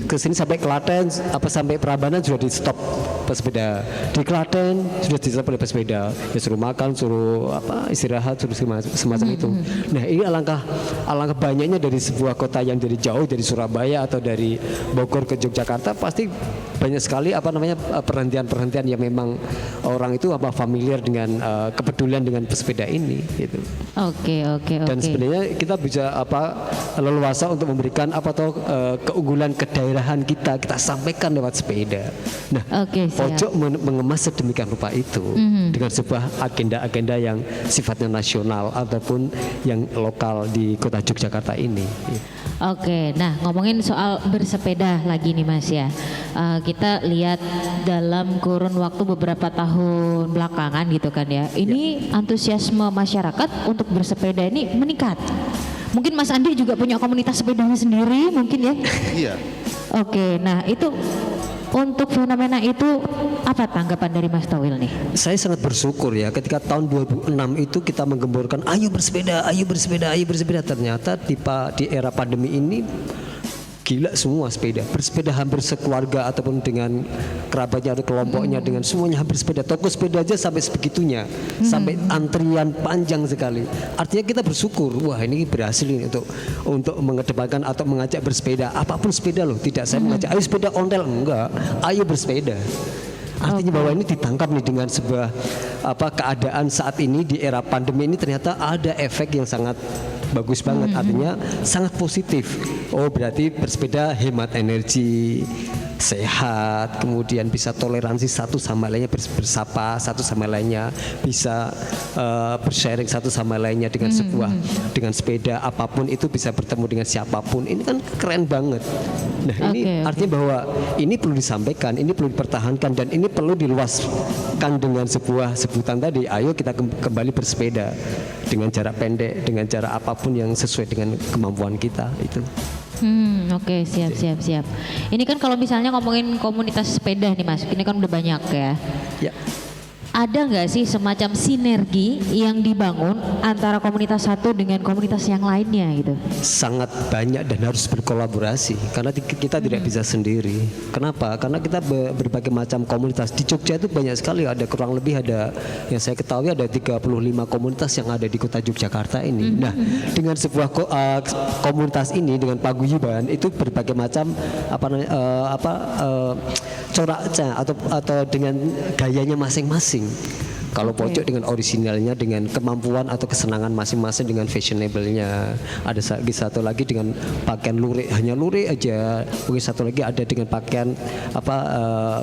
ke sini sampai Klaten sampai Prambanan sudah di stop pesepeda. Di Klaten sudah di stop oleh pesepeda. Ya suruh makan, suruh istirahat, suruh semacam itu. Nah, ini alangkah banyaknya dari sebuah kota yang dari jauh dari Surabaya atau dari Bogor ke Yogyakarta pasti banyak sekali perhentian-perhentian yang memang orang itu familiar dengan kepedulian dengan pesepeda ini gitu. Oke. Dan sebenarnya kita bisa leluasa untuk memberikan keunggulan kedaerahan kita sampaikan lewat sepeda. Nah, Oke, siap. pojok mengemas sedemikian rupa itu dengan sebuah agenda-agenda yang sifatnya nasional ataupun yang lokal di kota Yogyakarta ini. Oke, nah ngomongin soal bersepeda lagi nih Mas ya. Kita lihat dalam kurun waktu beberapa tahun belakangan gitu kan ya. Ini antusiasme masyarakat untuk bersepeda ini meningkat. Mungkin Mas Andi juga punya komunitas sepedanya sendiri mungkin ya. Iya. Oke, nah itu untuk fenomena itu apa tanggapan dari Mas Towil nih? Saya sangat bersyukur ya ketika tahun 2006 itu kita menggemborkan ayo bersepeda. Ternyata di era pandemi ini gila semua bersepeda hampir sekeluarga ataupun dengan kerabatnya atau kelompoknya dengan semuanya hampir sepeda. Toko sepeda aja sampai sebegitunya, sampai antrian panjang sekali. Artinya kita bersyukur, wah ini berhasil ini untuk mengedepankan atau mengajak bersepeda. Apapun sepeda loh, tidak saya mengajak ayo sepeda ontel, enggak, ayo bersepeda. Artinya bahwa ini ditangkap nih dengan sebuah keadaan saat ini di era pandemi ini ternyata ada efek yang sangat bagus banget, artinya sangat positif. Oh berarti bersepeda hemat energi, sehat, kemudian bisa toleransi satu sama lainnya, bersapa satu sama lainnya, bisa bersharing satu sama lainnya dengan dengan sepeda apapun itu bisa bertemu dengan siapapun. Ini kan keren banget. Nah ini artinya bahwa ini perlu disampaikan, ini perlu dipertahankan dan ini perlu diluaskan dengan sebuah sebutan tadi, ayo kita kembali bersepeda. dengan jarak pendek, dengan jarak apapun yang sesuai dengan kemampuan kita itu. Oke, siap. Ini kan kalau misalnya ngomongin komunitas sepeda nih Mas, ini kan udah banyak ya. Ya. Ada nggak sih semacam sinergi yang dibangun antara komunitas satu dengan komunitas yang lainnya gitu? Sangat banyak dan harus berkolaborasi karena kita tidak bisa sendiri. Kenapa? Karena kita berbagai macam komunitas di Jogja itu banyak sekali, ada kurang lebih ada yang saya ketahui ada 35 komunitas yang ada di kota Yogyakarta ini. Nah, dengan sebuah komunitas ini dengan paguyuban itu berbagai macam coraknya atau dengan gayanya masing-masing. Kalau pojok dengan orisinalnya, dengan kemampuan atau kesenangan masing-masing, dengan fashionable-nya. Ada satu lagi dengan pakaian lurik, hanya lurik aja. Mungkin satu lagi ada dengan pakaian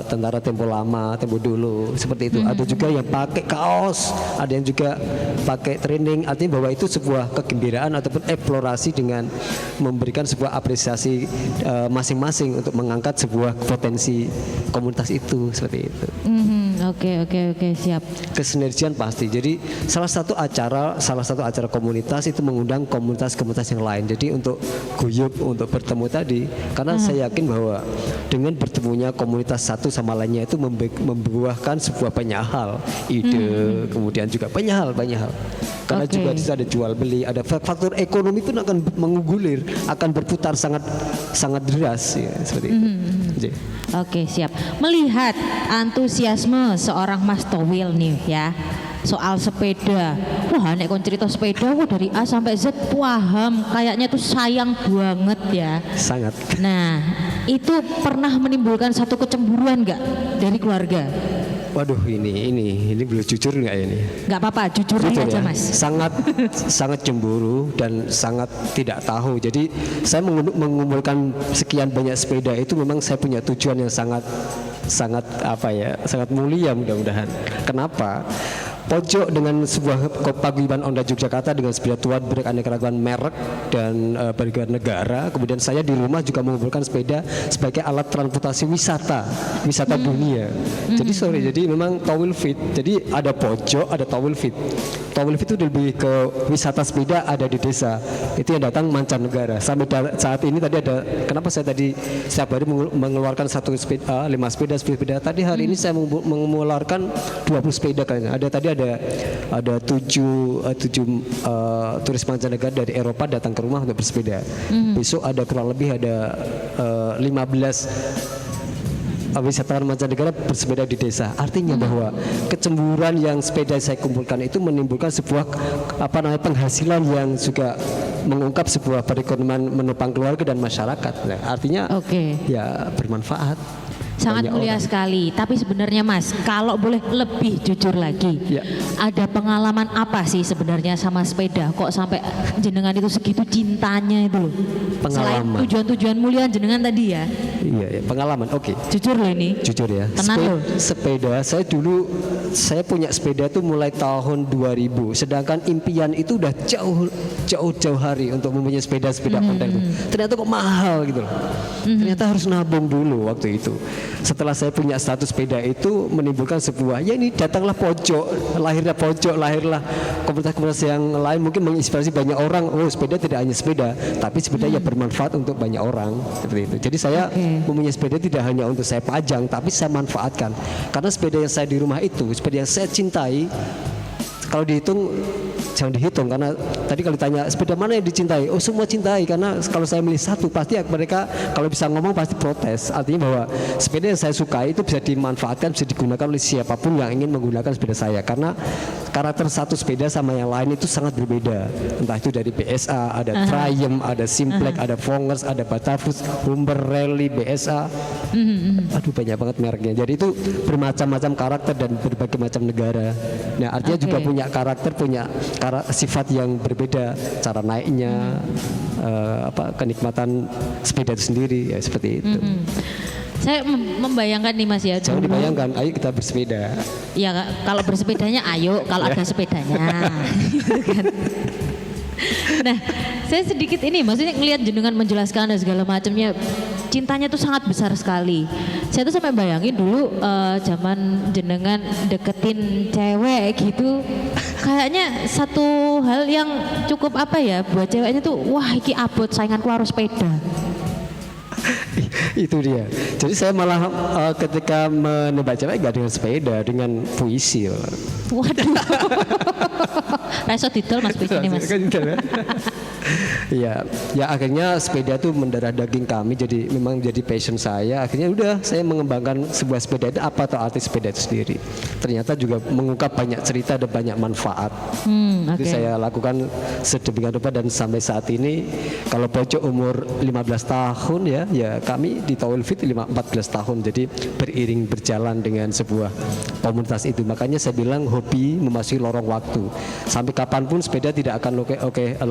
tentara tempo lama, tempo dulu, seperti itu. Ada juga yang pakai kaos, ada yang juga pakai training. Artinya bahwa itu sebuah kegembiraan ataupun eksplorasi dengan memberikan sebuah apresiasi masing-masing untuk mengangkat sebuah potensi komunitas itu, seperti itu. Oke, siap. Kesinergian pasti. Jadi salah satu acara komunitas itu mengundang komunitas-komunitas yang lain. Jadi untuk guyup, untuk bertemu tadi, karena saya yakin bahwa dengan bertemunya komunitas satu sama lainnya itu membuahkan sebuah banyak hal, ide, kemudian juga banyak hal. Karena juga di situ ada jual beli, ada faktor ekonomi pun akan mengugulir, akan berputar sangat deras ya, seperti itu. Oke, siap. Melihat antusiasme seorang Mas Towil nih ya soal sepeda. Wah, nek kon cerita sepeda dari A sampai Z paham, kayaknya tuh sayang banget ya. Sangat. Nah, itu pernah menimbulkan satu kecemburuan nggak dari keluarga? Waduh, ini belum jujur nggak ini? Nggak apa-apa, jujur aja ya? Mas. Sangat cemburu dan sangat tidak tahu. Jadi saya mengumpulkan sekian banyak sepeda itu memang saya punya tujuan yang sangat mulia mudah-mudahan. Kenapa? Pojok dengan sebuah paguyuban Onda Yogyakarta dengan sepeda tua beraneka ragam merek dan berbagai negara. Kemudian saya di rumah juga mengumpulkan sepeda sebagai alat transportasi wisata dunia. Jadi memang Towil Fit. Jadi ada pojok, ada Towil Fit. Towil Fit itu lebih ke wisata sepeda ada di desa. Itu yang datang mancanegara. Sampai saat ini tadi ada. Kenapa saya tadi setiap hari mengeluarkan 5 sepeda. Tadi hari ini saya mengeluarkan 20 sepeda kayaknya. Ada 7 turis mancanegara dari Eropa datang ke rumah untuk bersepeda. Besok ada kurang lebih 15 wisatawan mancanegara bersepeda di desa. Artinya bahwa kecemburuan yang sepeda saya kumpulkan itu menimbulkan sebuah penghasilan yang juga mengungkap sebuah perekonomian menopang keluarga dan masyarakat. Nah, artinya ya bermanfaat. Sangat mulia sekali. Tapi sebenarnya Mas, kalau boleh lebih jujur lagi, ada pengalaman apa sih sebenarnya sama sepeda? Kok sampai jenengan itu segitu cintanya itu loh? Selain tujuan-tujuan mulia jenengan tadi ya? Iya, pengalaman. Oke. Jujur loh ini. Jujur ya. Tenang loh. Sepeda, saya punya sepeda itu mulai tahun 2000. Sedangkan impian itu udah jauh hari untuk mempunyai sepeda ondel itu. Ternyata kok mahal gitu loh. Ternyata harus nabung dulu waktu itu. Setelah saya punya status sepeda itu menimbulkan sebuah, ya ini datanglah lahirlah komunitas-komunitas yang lain mungkin menginspirasi banyak orang. Oh, sepeda tidak hanya sepeda, tapi sepeda ya bermanfaat untuk banyak orang seperti itu. Jadi saya mempunyai sepeda tidak hanya untuk saya pajang, tapi saya manfaatkan. Karena sepeda yang saya di rumah itu, sepeda yang saya cintai, kalau dihitung jangan dihitung, karena tadi kalau ditanya sepeda mana yang dicintai, oh semua cintai, karena kalau saya milih satu pasti mereka kalau bisa ngomong pasti protes. Artinya bahwa sepeda yang saya sukai itu bisa dimanfaatkan, bisa digunakan oleh siapapun yang ingin menggunakan sepeda saya, karena karakter satu sepeda sama yang lain itu sangat berbeda. Entah itu dari BSA, ada Triumph, ada Simplex, ada Vongers, ada Batavus, Humber, Rally, BSA. Aduh, banyak banget mereknya. Jadi itu bermacam-macam karakter dan berbagai macam negara. Nah, artinya juga punya karakter, punya sifat yang berbeda, cara naiknya, kenikmatan sepeda itu sendiri, ya seperti itu. Saya membayangkan nih Mas ya. Jangan dibayangkan, ayo kita bersepeda. Ya kalau bersepedanya ayo, kalau ada sepedanya. Gitu kan. Nah, saya sedikit ini, maksudnya ngelihat jenengan menjelaskan dan segala macamnya, cintanya tuh sangat besar sekali. Saya tuh sampai bayangin dulu zaman jenengan deketin cewek gitu, kayaknya satu hal yang cukup apa ya buat ceweknya tuh, wah iki abot sainganku harus sepeda. Itu dia. Jadi saya malah ketika menebak cewek gak dengan sepeda, dengan puisi. Waduh. Reso didol Mas puisi ini Mas. Iya, ya akhirnya sepeda tuh mendarah daging kami, jadi memang jadi passion saya. Akhirnya udah saya mengembangkan sebuah sepeda itu apa atau arti sepeda itu sendiri. Ternyata juga mengungkap banyak cerita dan banyak manfaat. Jadi saya lakukan sedemikian rupa dan sampai saat ini kalau pojok umur 15 tahun ya kami di Towel Fit 14 tahun. Jadi beriring berjalan dengan sebuah komunitas itu. Makanya saya bilang hobi memasuki lorong waktu. Sampai kapanpun sepeda tidak akan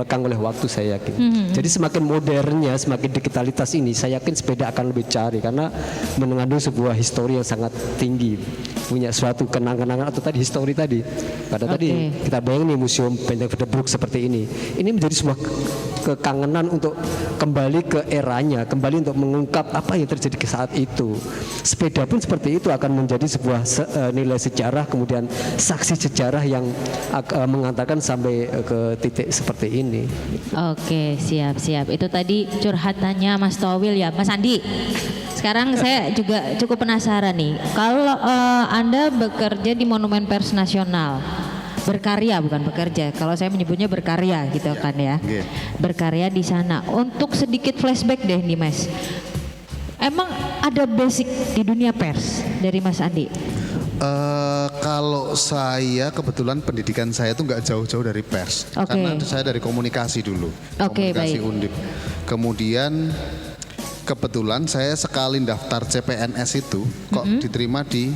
lekang oleh waktu, saya yakin. Jadi semakin modernnya, semakin digitalitas ini, saya yakin sepeda akan lebih cari karena mengandung sebuah histori yang sangat tinggi, punya suatu kenang-kenangan atau tadi histori tadi. Pada tadi kita bayangin nih museum Benteng Verdebroek seperti ini menjadi sebuah kekangenan untuk kembali ke eranya, kembali untuk mengungkap apa yang terjadi ke saat itu. Sepeda pun seperti itu akan menjadi sebuah nilai sejarah, kemudian saksi sejarah yang mengantarkan sampai ke titik seperti ini. Oke, siap. Itu tadi curhatannya Mas Towil ya, Mas Andi. Sekarang saya juga cukup penasaran nih. Kalau Anda bekerja di Monumen Pers Nasional, berkarya bukan bekerja. Kalau saya menyebutnya berkarya gitu kan ya. Berkarya di sana. Untuk sedikit flashback deh nih Mas. Emang ada basic di dunia pers dari Mas Andi? Kalau saya kebetulan pendidikan saya tuh nggak jauh-jauh dari pers, karena saya dari komunikasi dulu, komunikasi baik. Undip. Kemudian kebetulan saya sekali daftar CPNS itu kok diterima di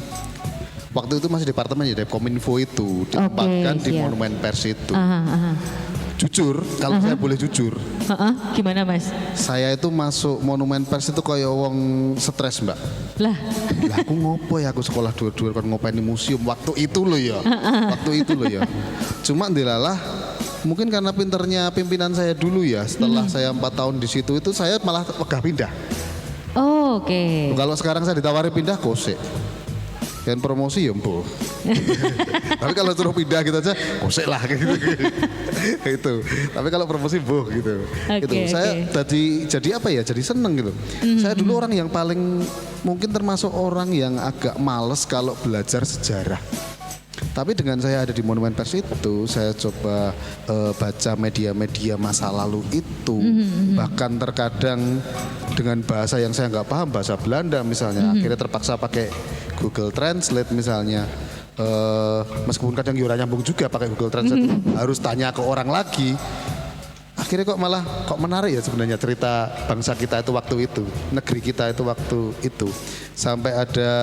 waktu itu masih departemen ya, Kominfo itu ditempatkan di Monumen Pers itu. Jujur, kalau saya boleh jujur. Gimana Mas? Saya itu masuk Monumen Pers itu kayak wong stres Mbak. Lah aku ngopo ya, aku sekolah dua-dua kan ngopeni museum waktu itu loh ya. Waktu itu loh ya. Cuma dilalah mungkin karena pinternya pimpinan saya dulu ya, setelah saya 4 tahun di situ itu saya malah wegah pindah. Kalau sekarang saya ditawari pindah kosek. Dan promosi ya mboh. Tapi kalau suruh pindah gitu aja kosek lah gitu. Itu. Tapi kalau promosi boh gitu. Gitu. Saya jadi apa ya? Jadi seneng gitu. Saya dulu orang yang paling mungkin termasuk orang yang agak males kalau belajar sejarah. Tapi dengan saya ada di Monumen Pers itu, saya coba baca media-media masa lalu itu, bahkan terkadang dengan bahasa yang saya nggak paham, bahasa Belanda misalnya, akhirnya terpaksa pakai Google Translate misalnya. Meskipun kadang yura nyambung juga pakai Google Translate, harus tanya ke orang lagi. Akhirnya kok menarik ya sebenarnya cerita bangsa kita itu waktu itu, negeri kita itu waktu itu. Sampai ada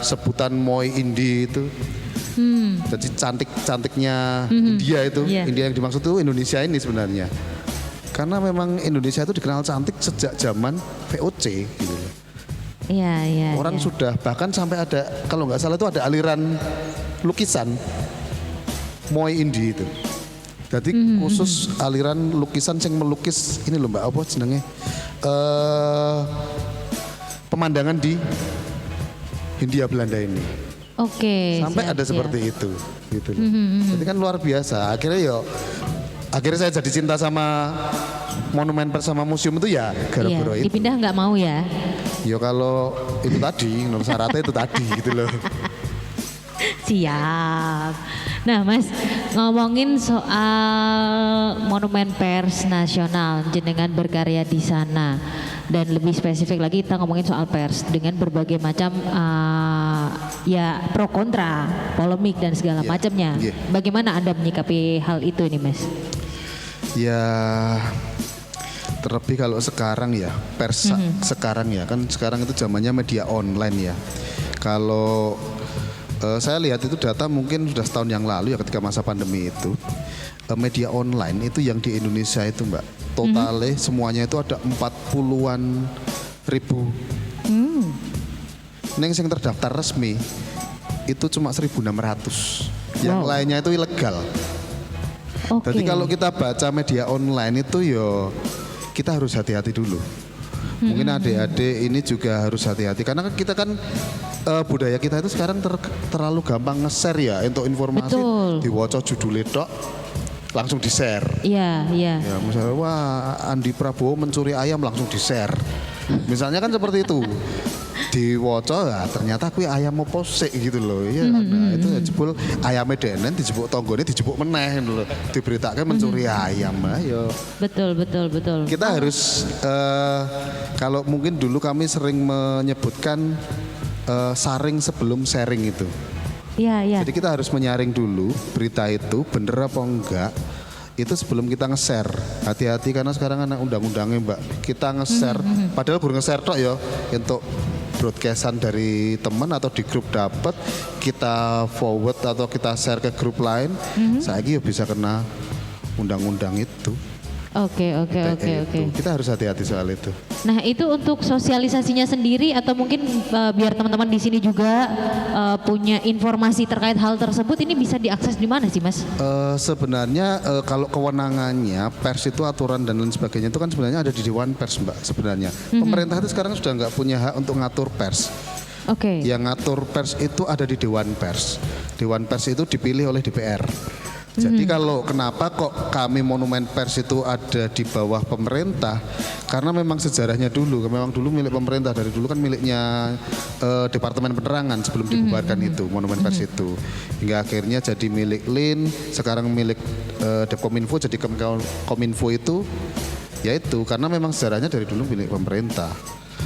sebutan Moi Indi itu. Jadi cantiknya India itu, India yang dimaksud itu Indonesia ini sebenarnya. Karena memang Indonesia itu dikenal cantik sejak zaman VOC gitu. Iya. Orang sudah bahkan sampai ada, kalau nggak salah itu ada aliran lukisan Moi Indi itu. Jadi khusus aliran lukisan yang melukis ini loh Mbak, apa jenenge? Pemandangan di Hindia Belanda ini. Sampai ada seperti itu gitu. Jadi kan luar biasa. Akhirnya saya jadi cinta sama Monumen Pers sama museum itu ya gara-gara itu. Dipindah nggak mau ya? Ya kalau itu tadi, nomor syaratnya itu tadi gitu loh. Siap. Nah Mas, ngomongin soal Monumen Pers Nasional, jenengan berkarya di sana. Dan lebih spesifik lagi kita ngomongin soal pers dengan berbagai macam ya pro kontra, polemik dan segala macamnya. Bagaimana Anda menyikapi hal itu ini Mas? Ya terlebih kalau sekarang ya pers sekarang ya kan sekarang itu zamannya media online ya. Kalau saya lihat itu data mungkin sudah setahun yang lalu ya ketika masa pandemi itu media online itu yang di Indonesia itu Mbak totalnya semuanya itu ada 40-an ribu. Neng yang terdaftar resmi itu cuma 1.600. Yang lainnya itu ilegal. Jadi kalau kita baca media online itu kita harus hati-hati dulu. Mungkin adik-adik ini juga harus hati-hati karena kan kita kan budaya kita itu sekarang terlalu gampang nge-share ya untuk informasi. Betul. Diwaca judulnya tok langsung di-share. Iya, iya. Ya misalnya wah Andi Prabowo mencuri ayam langsung di-share. Misalnya kan seperti itu. Diwaca ya ternyata kuwi ayam opo sik gitu loh. Iya nah itu jebul ayame denen dijebuk tanggane dijebuk meneh ngono lho. Diberitake mencuri ayam. Ayo. Betul, betul, betul. Kita harus kalau mungkin dulu kami sering menyebutkan saring sebelum sharing itu. Iya, iya. Jadi kita harus menyaring dulu berita itu bener apa enggak. Itu sebelum kita nge-share. Hati-hati karena sekarang anak undang-undangnya Mbak. Kita nge-share padahal baru nge-share tok ya untuk broadcastan dari teman atau di grup dapat kita forward atau kita share ke grup lain. Saya ya bisa kena undang-undang itu. Oke. Kita harus hati-hati soal itu. Nah itu untuk sosialisasinya sendiri atau mungkin biar teman-teman di sini juga punya informasi terkait hal tersebut ini bisa diakses di mana sih Mas? Sebenarnya kalau kewenangannya pers itu aturan dan lain sebagainya itu kan sebenarnya ada di Dewan Pers Mbak sebenarnya. Pemerintah itu sekarang sudah nggak punya hak untuk ngatur pers. Oke. Yang ngatur pers itu ada di Dewan Pers. Dewan Pers itu dipilih oleh DPR. Jadi kalau kenapa kok kami Monumen Pers itu ada di bawah pemerintah? Karena memang sejarahnya dulu, memang dulu milik pemerintah, dari dulu kan miliknya Departemen Penerangan sebelum dibubarkan itu Monumen Pers itu. Hingga akhirnya jadi milik LIN, sekarang milik Depkominfo, jadi Kominfo itu yaitu karena memang sejarahnya dari dulu milik pemerintah.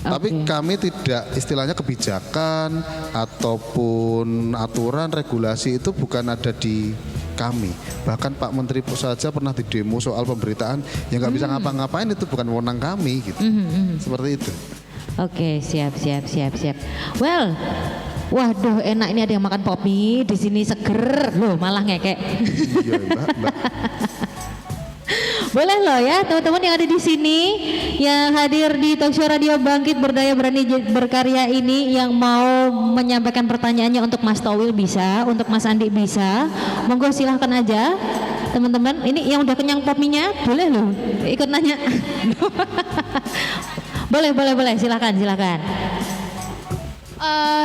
Tapi kami tidak istilahnya kebijakan ataupun aturan regulasi itu bukan ada di kami. Bahkan Pak Menteri saja pernah di demo soal pemberitaan yang nggak bisa ngapa-ngapain itu bukan wewenang kami gitu. Seperti itu. Oke, siap. Well, waduh enak ini ada yang makan pop mie di sini seger loh malah ngekek. Iya Mbak. Boleh loh ya teman-teman yang ada di sini yang hadir di Talkshow Radio Bangkit Berdaya Berani Berkarya ini yang mau menyampaikan pertanyaannya untuk Mas Towil bisa, untuk Mas Andi bisa. Monggo silahkan aja teman-teman. Ini yang udah kenyang pop mie-nya boleh loh ikut nanya. boleh silahkan.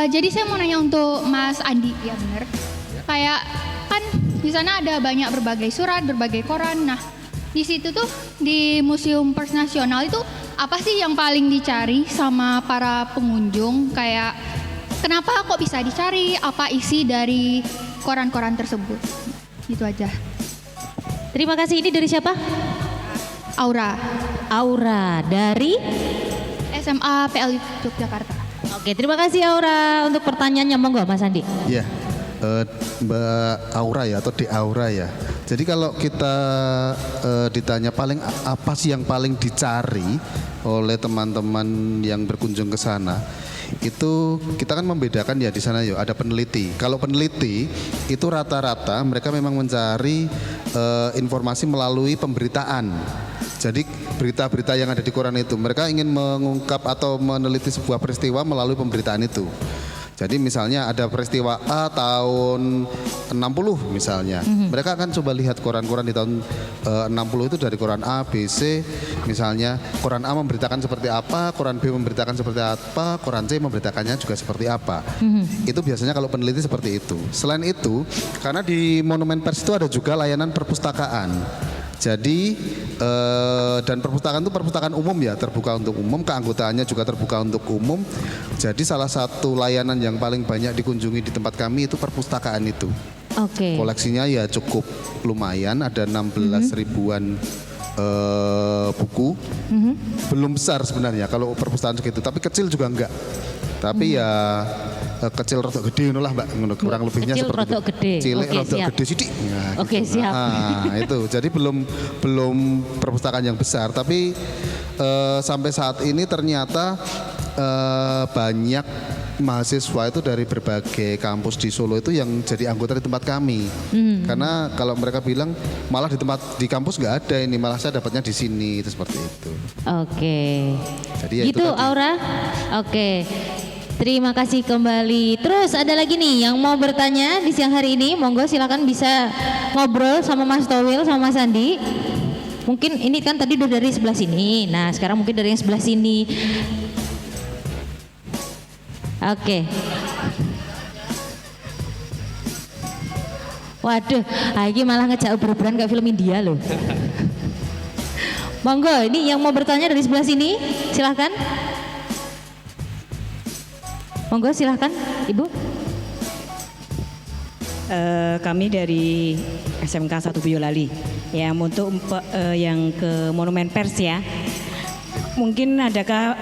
Jadi saya mau nanya untuk Mas Andi, ya benar. Kayak kan di sana ada banyak berbagai surat, berbagai koran. Nah, di situ tuh di Museum Pers Nasional itu apa sih yang paling dicari sama para pengunjung? Kayak kenapa kok bisa dicari? Apa isi dari koran-koran tersebut? Itu aja. Terima kasih. Ini dari siapa? Aura dari SMA PL Yogyakarta. Oke, terima kasih Aura untuk pertanyaannya. Monggo Mas Andi. Iya. Mbak Aura ya atau De Aura ya. Jadi kalau kita ditanya paling apa sih yang paling dicari oleh teman-teman yang berkunjung ke sana, itu kita kan membedakan ya di sana ada peneliti. Kalau peneliti itu rata-rata mereka memang mencari informasi melalui pemberitaan. Jadi berita-berita yang ada di koran itu mereka ingin mengungkap atau meneliti sebuah peristiwa melalui pemberitaan itu. Jadi misalnya ada peristiwa A tahun 60 misalnya. Mereka akan coba lihat koran-koran di tahun 60 itu dari koran A, B, C. Misalnya koran A memberitakan seperti apa, koran B memberitakan seperti apa, koran C memberitakannya juga seperti apa. Itu biasanya kalau peneliti seperti itu. Selain itu, karena di Monumen Pers itu ada juga layanan perpustakaan. Jadi dan perpustakaan itu perpustakaan umum ya, terbuka untuk umum, keanggotaannya juga terbuka untuk umum. Jadi salah satu layanan yang paling banyak dikunjungi di tempat kami itu perpustakaan itu. Oke. Koleksinya ya cukup lumayan, ada 16 ribuan buku. Belum besar sebenarnya kalau perpustakaan segitu, tapi kecil juga enggak. Tapi ya kecil rodok gede ngono lah Mbak, ngono kurang lebihnya kecil, seperti rodok itu. gede. Cilik Oke, rodok siap. gede sidik. Nah, Oke, gitu. siap. Nah, itu. Jadi belum perpustakaan yang besar, tapi sampai saat ini ternyata banyak mahasiswa itu dari berbagai kampus di Solo itu yang jadi anggota di tempat kami. Karena kalau mereka bilang malah di kampus nggak ada ini, malah saya dapatnya di sini, itu seperti itu. Oke. Jadi ya Gitu itu tadi. Aura. Oke. Terima kasih kembali. Terus ada lagi nih yang mau bertanya di siang hari ini, monggo silakan bisa ngobrol sama Mas Towil sama Mas Andi. Mungkin ini kan tadi udah dari sebelah sini. Nah, sekarang mungkin dari yang sebelah sini. Oke. Waduh, ini malah ngejak uber-uberan kayak film India loh. Monggo, ini yang mau bertanya dari sebelah sini, silahkan. Monggo, silahkan, Ibu. Kami dari SMK 1 Boyolali. Ya, untuk yang ke Monumen Pers ya. Mungkin adakah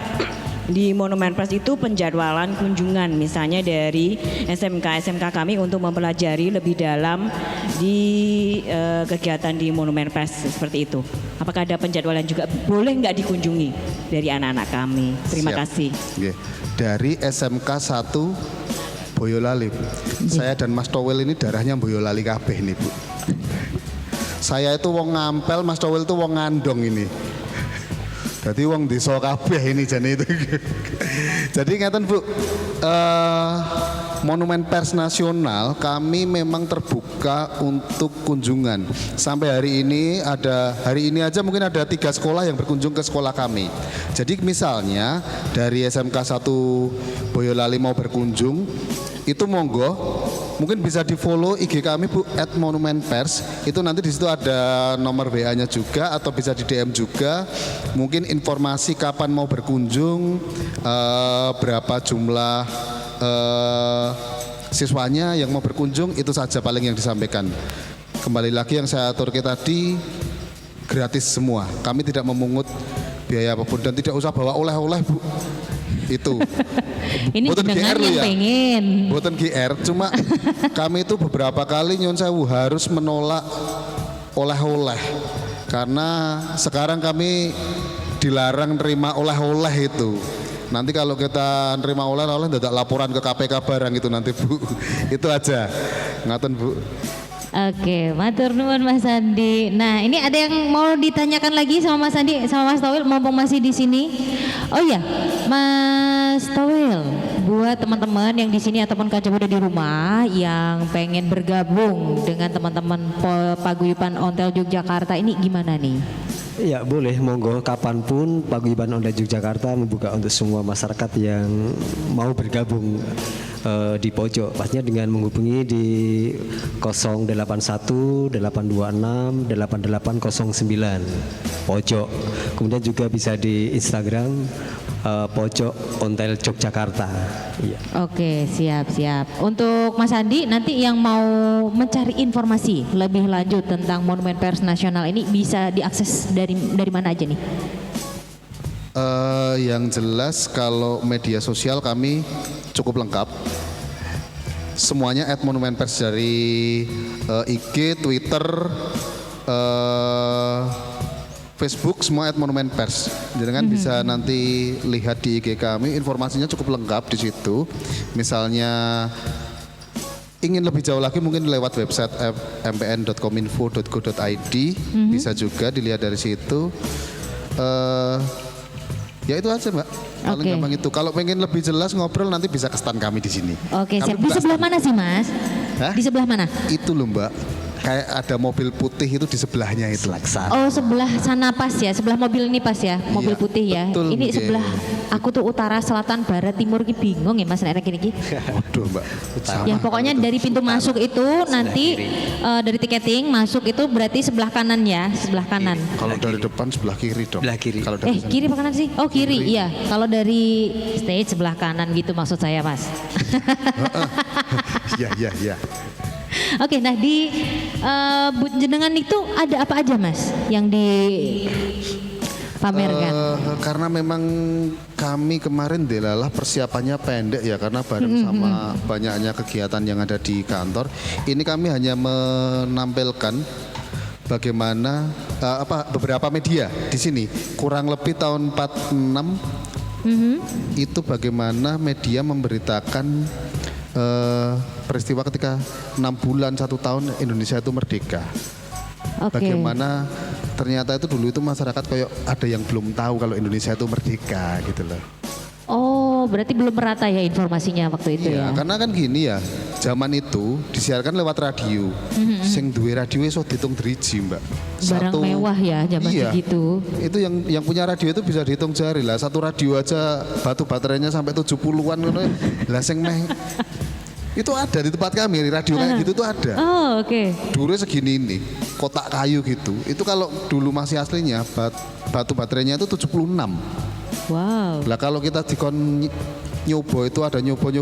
di Monumen Pers itu penjadwalan kunjungan misalnya dari SMK kami untuk mempelajari lebih dalam di kegiatan di Monumen Pers seperti itu. Apakah ada penjadwalan juga boleh nggak dikunjungi dari anak-anak kami? Terima Siap. kasih. Oke. Dari SMK 1 Boyolali. Saya dan Mas Towel ini darahnya Boyolali kabeh nih, Bu. Saya itu wong Ngampel, Mas Towel itu wong Ngandong ini. Jadi wong desa kabeh ini jane itu. Jadi ngeten Bu, Monumen Pers Nasional kami memang terbuka untuk kunjungan. Sampai hari ini aja mungkin ada 3 sekolah yang berkunjung ke sekolah kami. Jadi misalnya dari SMK 1 Boyolali mau berkunjung, itu monggo. Mungkin bisa di follow IG kami Bu @monumenpers. Itu nanti di situ ada nomor WA-nya juga atau bisa di DM juga. Mungkin informasi kapan mau berkunjung, berapa jumlah siswanya yang mau berkunjung, itu saja paling yang disampaikan. Kembali lagi yang saya aturkan tadi, gratis semua. Kami tidak memungut biaya apapun dan tidak usah bawa oleh-oleh Bu. Itu. Ini Boten jenengan GR lho yang ya. pengen. Buatan GR, cuma kami itu beberapa kali nyun sewu harus menolak oleh-oleh karena sekarang kami dilarang nerima oleh-oleh itu. Nanti kalau kita nerima oleh-oleh tidak laporan ke KPK barang itu nanti Bu. Itu aja. Ngaten Bu. Oke, matur nuwun Mas Andi. Nah, ini ada yang mau ditanyakan lagi sama Mas Andi, sama Mas Towil, mumpung masih di sini. Oh iya, Mas Towil, buat teman-teman yang di sini ataupun kaca muda di rumah yang pengen bergabung dengan teman-teman Paguyuban Ontel Yogyakarta ini gimana nih? Ya boleh, monggo kapanpun Paguyuban Ontel Yogyakarta membuka untuk semua masyarakat yang mau bergabung di pojok. Pastinya dengan menghubungi di 081 826 8809 pojok. Kemudian juga bisa di Instagram pojok Ontel Yogyakarta. Iya. Oke, siap. Untuk Mas Andi, nanti yang mau mencari informasi lebih lanjut tentang Monumen Pers Nasional ini bisa diakses dari mana aja nih? Yang jelas kalau media sosial kami cukup lengkap. Semuanya @monumenpers dari IG, Twitter, Facebook, semua @monumenpers. Jadi kan bisa nanti lihat di IG kami, informasinya cukup lengkap di situ. Misalnya ingin lebih jauh lagi mungkin lewat website mpn.kominfo.go.id, bisa juga dilihat dari situ. Ya itu aja Mbak, paling Oke. gampang itu. Kalau pengen lebih jelas ngobrol nanti bisa ke stand kami di sini. Oke, Kami siap. Di buka sebelah stand. mana sih Mas? Hah? Di sebelah mana? Itu loh Mbak, kayak ada mobil putih itu di sebelahnya itu. Oh, sebelah sana pas ya, sebelah mobil ini pas ya, mobil Iya, putih ya. betul, Ini nggih. sebelah, aku tuh utara, selatan, barat, timur ki bingung ya Mas nek gini. Waduh Mbak. Ya pokoknya dari pintu masuk itu nanti dari tiketing masuk itu berarti sebelah kanan ya, sebelah kanan. Kalau dari depan sebelah kiri dong. Sebelah kiri. Kalau dari sana. Kiri apa kanan sih? Oh kiri, iya. Kalau dari stage sebelah kanan gitu maksud saya Mas. Iya. Oke, nah di jenengan itu ada apa aja Mas yang dipamerkan? Karena memang kami kemarin delalah persiapannya pendek ya karena bareng sama banyaknya kegiatan yang ada di kantor. Ini kami hanya menampilkan bagaimana beberapa media di sini kurang lebih tahun 46 itu bagaimana media memberitakan peristiwa ketika 6 bulan 1 tahun Indonesia itu merdeka. Oke. Bagaimana ternyata itu dulu itu masyarakat kayak ada yang belum tahu kalau Indonesia itu merdeka gitu loh. Oh, Oh, berarti belum merata ya informasinya waktu itu Iya, ya. karena kan gini ya, zaman itu disiarkan lewat radio. Sing duwe radio iso dihitung driji, Mbak. Barang mewah ya zaman iya, segitu. Itu yang punya radio itu bisa dihitung jari lah. Satu radio aja batu baterainya sampai 70-an ngono. Lah sing meh itu ada di tempat kami, radio kayak gitu tuh ada. Oh, oke. Dulu segini ini, kotak kayu gitu. Itu kalau dulu masih aslinya batu baterainya itu 76. Wow. Lah kalau kita dikon nyoba itu ada nyoba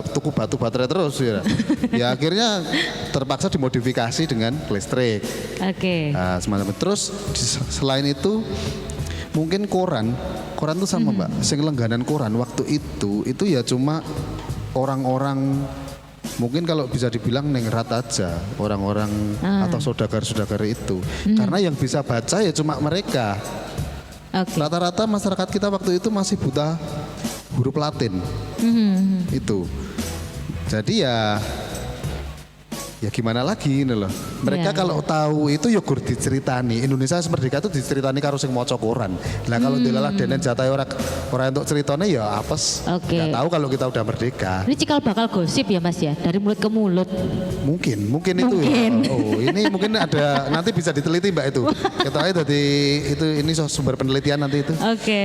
tuku batu baterai terus ya. Ya akhirnya terpaksa dimodifikasi dengan listrik. Oke. Nah, semacam itu. Terus selain itu mungkin koran tuh sama Mbak. Sing langganan koran waktu itu ya cuma orang-orang mungkin kalau bisa dibilang nengrat aja orang-orang atau saudagar-saudagar itu. Karena yang bisa baca ya cuma mereka. Oke. Rata-rata masyarakat kita waktu itu masih buta huruf Latin. Itu. Jadi ya gimana lagi ini loh. Mereka Iya, kalau tahu itu ya gur diceritani. Indonesia merdeka itu diceritani karo sing maca koran. Nah kalau dilalah denen jatahe ora entuk ceritane ya apes. Oke. Nggak tahu kalau kita udah merdeka. Ini cikal bakal gosip ya Mas ya, dari mulut ke mulut. Mungkin itu ya. Oh, ini mungkin ada nanti bisa diteliti Mbak itu. Ketahui tadi itu ini sumber penelitian nanti itu. Oke.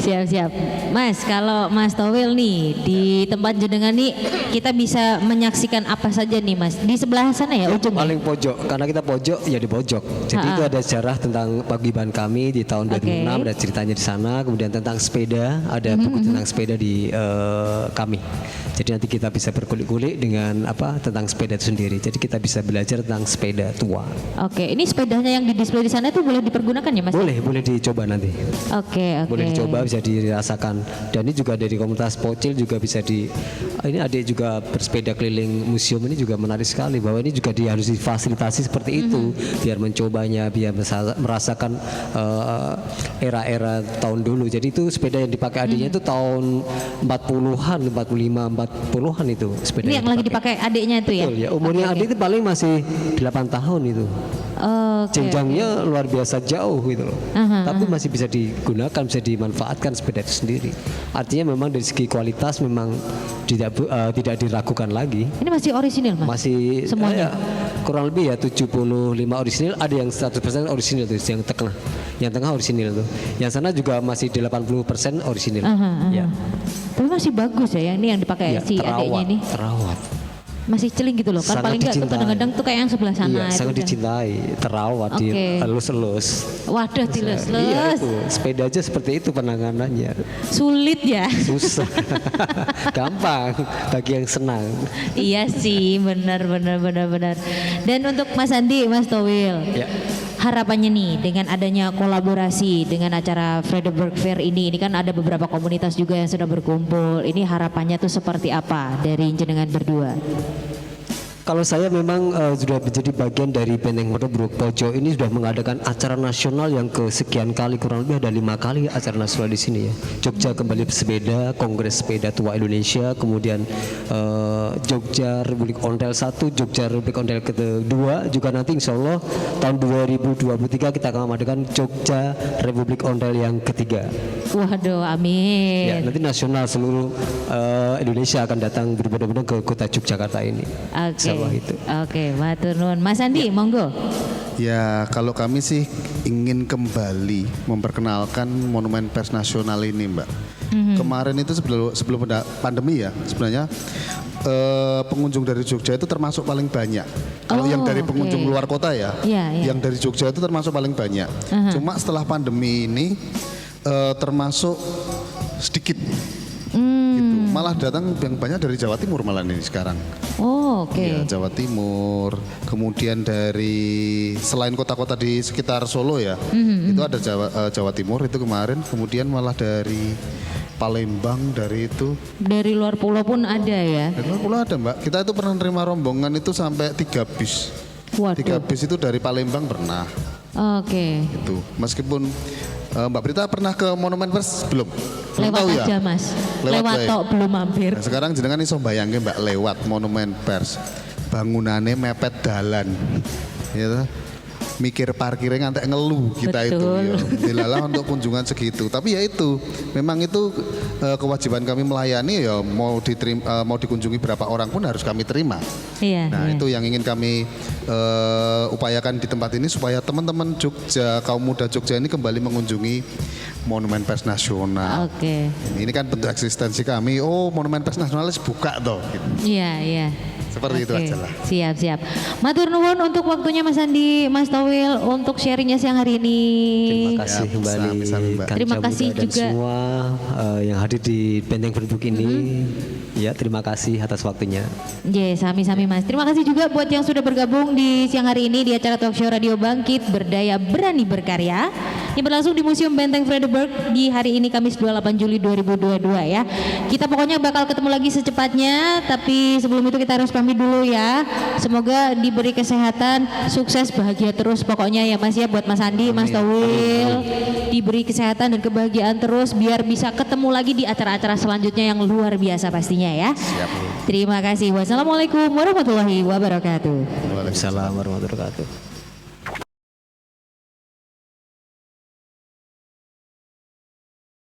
Siap. Mas, kalau Mas Towil nih di tempat jenengan nih kita bisa menyaksikan apa saja nih Mas? Di sebelah sana ya ujung. Paling pojok, karena kita pojok ya di pojok. Jadi itu ada sejarah tentang paguyuban kami di tahun 2006, ada ceritanya di sana. Kemudian tentang sepeda, ada buku tentang sepeda di kami. Jadi nanti kita bisa berkulik-kulik dengan tentang sepeda itu sendiri. Jadi kita bisa belajar tentang sepeda tua. Oke, ini sepedanya yang di display di sana itu boleh dipergunakan ya Mas? Boleh dicoba nanti. Oke. Boleh dicoba, bisa dirasakan. Dan ini juga dari komunitas Pocil juga bisa ini adik juga bersepeda keliling museum ini juga menarik sekali bahwa ini juga harus difasilitasi seperti itu biar mencobanya, biar merasakan era-era tahun dulu. Jadi itu sepeda yang dipakai adiknya itu tahun 40-an, 45, 40-an itu sepeda. Ini yang lagi dipakai adiknya itu ya? Betul ya, umurnya Oke. adik itu paling masih 8 tahun itu. Oke. Jenjangnya luar biasa jauh gitu loh. Tapi masih bisa digunakan, bisa dimanfaatkan sepeda itu sendiri. Artinya memang dari segi kualitas memang tidak diragukan lagi. Ini masih orisinil Mas? Masih Semuanya? kurang lebih ya 75 orisinil, ada yang 100% orisinil tuh yang tengah. Yang tengah orisinil tuh. Yang sana juga masih 80% orisinil. Ya. Tapi masih bagus ya, ini yang dipakai Ya, si adiknya ini. terawat. Masih celing gitu loh. Kan Sangat paling enggak tuh dicintai. kadang-kadang tuh kayak yang sebelah sana Iya, itu sangat kan. dicintai, terawat, Oke. dielus-elus. Waduh, Iya dilus-lus. itu, sepeda aja seperti itu penanganannya. Sulit ya. Susah. Gampang bagi yang senang. Iya sih, benar. Dan untuk Mas Andi, Mas Towil, Ya. harapannya nih dengan adanya kolaborasi dengan acara Frederick Fair ini kan ada beberapa komunitas juga yang sudah berkumpul. Ini harapannya tuh seperti apa dari jenengan berdua? Kalau saya memang sudah menjadi bagian dari Benteng Merbuk Pojok ini sudah mengadakan acara nasional yang kesekian kali, kurang lebih ada 5 kali acara nasional di sini ya. Jogja Kembali Bersepeda, Kongres Sepeda Tua Indonesia, kemudian Jogja Republik Ondel 1, Jogja Republik Ondel kedua, juga nanti insya Allah tahun 2023 kita akan mengadakan Jogja Republik Ondel yang ketiga. Waduh, amin. Ya, nanti nasional seluruh Indonesia akan datang berbondong-bondong ke kota Yogyakarta ini. Oke. Insya Allah itu. Oke, matur nuwun. Mas Andi, monggo. Ya kalau kami sih ingin kembali memperkenalkan Monumen Pers Nasional ini Mbak. Kemarin itu sebelum ada pandemi ya sebenarnya pengunjung dari Jogja itu termasuk paling banyak. Kalau yang dari pengunjung luar kota ya, Iya. yang dari Jogja itu termasuk paling banyak. Cuma setelah pandemi ini termasuk sedikit. Gitu. Malah datang yang banyak dari Jawa Timur malah ini sekarang. Oh, oke. Ya, Jawa Timur, kemudian dari selain kota-kota di sekitar Solo ya, itu ada Jawa Timur itu kemarin, kemudian malah dari Palembang, dari itu. Dari luar pulau pun ada ya. Dan luar pulau ada Mbak, kita itu pernah nerima rombongan itu sampai 3 bis. 3 Waduh. bis itu dari Palembang pernah. Oke. Itu meskipun Mbak Brita pernah ke Monumen Pers belum? Belum Lewat tahu ya? aja Mas. Lewat Lewat wae. tok belum mampir. Nah, sekarang jenengan iso bayangke Mbak lewat Monumen Pers. Bangunannya mepet dalan. Gitu. mikir parkirnya ngantek ngeluh kita itu. Betul. Ya. Dilalah untuk kunjungan segitu. Tapi ya itu, memang itu kewajiban kami melayani ya mau dikunjungi berapa orang pun harus kami terima. Iya. Nah iya. itu yang ingin kami upayakan di tempat ini supaya teman-teman Jogja, kaum muda Jogja ini kembali mengunjungi Monumen Pers Nasional. Oke. Ini kan bentuk eksistensi kami. Oh, Monumen Pers Nasional buka toh. Gitu. Iya, iya. Seperti itu Oke, aja lah. Siap, siap. Matur nuwun untuk waktunya Mas Andi, Mas Towil untuk sharingnya siang hari ini. Terima kasih Ya, kembali sami-sami, Mbak. Kanca Terima Muda kasih dan juga. semua yang hadir di Benteng Penduduk ini. Ya, terima kasih atas waktunya. Sami-sami Mas. Terima kasih juga buat yang sudah bergabung di siang hari ini di acara Talk Show Radio Bangkit Berdaya Berani Berkarya yang berlangsung di Museum Benteng Vredenburg di hari ini Kamis 28 Juli 2022 ya. Kita pokoknya bakal ketemu lagi secepatnya, tapi sebelum itu kita harus pamit dulu ya. Semoga diberi kesehatan, sukses, bahagia terus pokoknya ya Mas ya buat Mas Andi, Mas Towil. Diberi kesehatan dan kebahagiaan terus biar bisa ketemu lagi di acara-acara selanjutnya yang luar biasa pastinya ya. Siap. Terima kasih. Wassalamualaikum warahmatullahi wabarakatuh. Waalaikumsalam warahmatullahi wabarakatuh.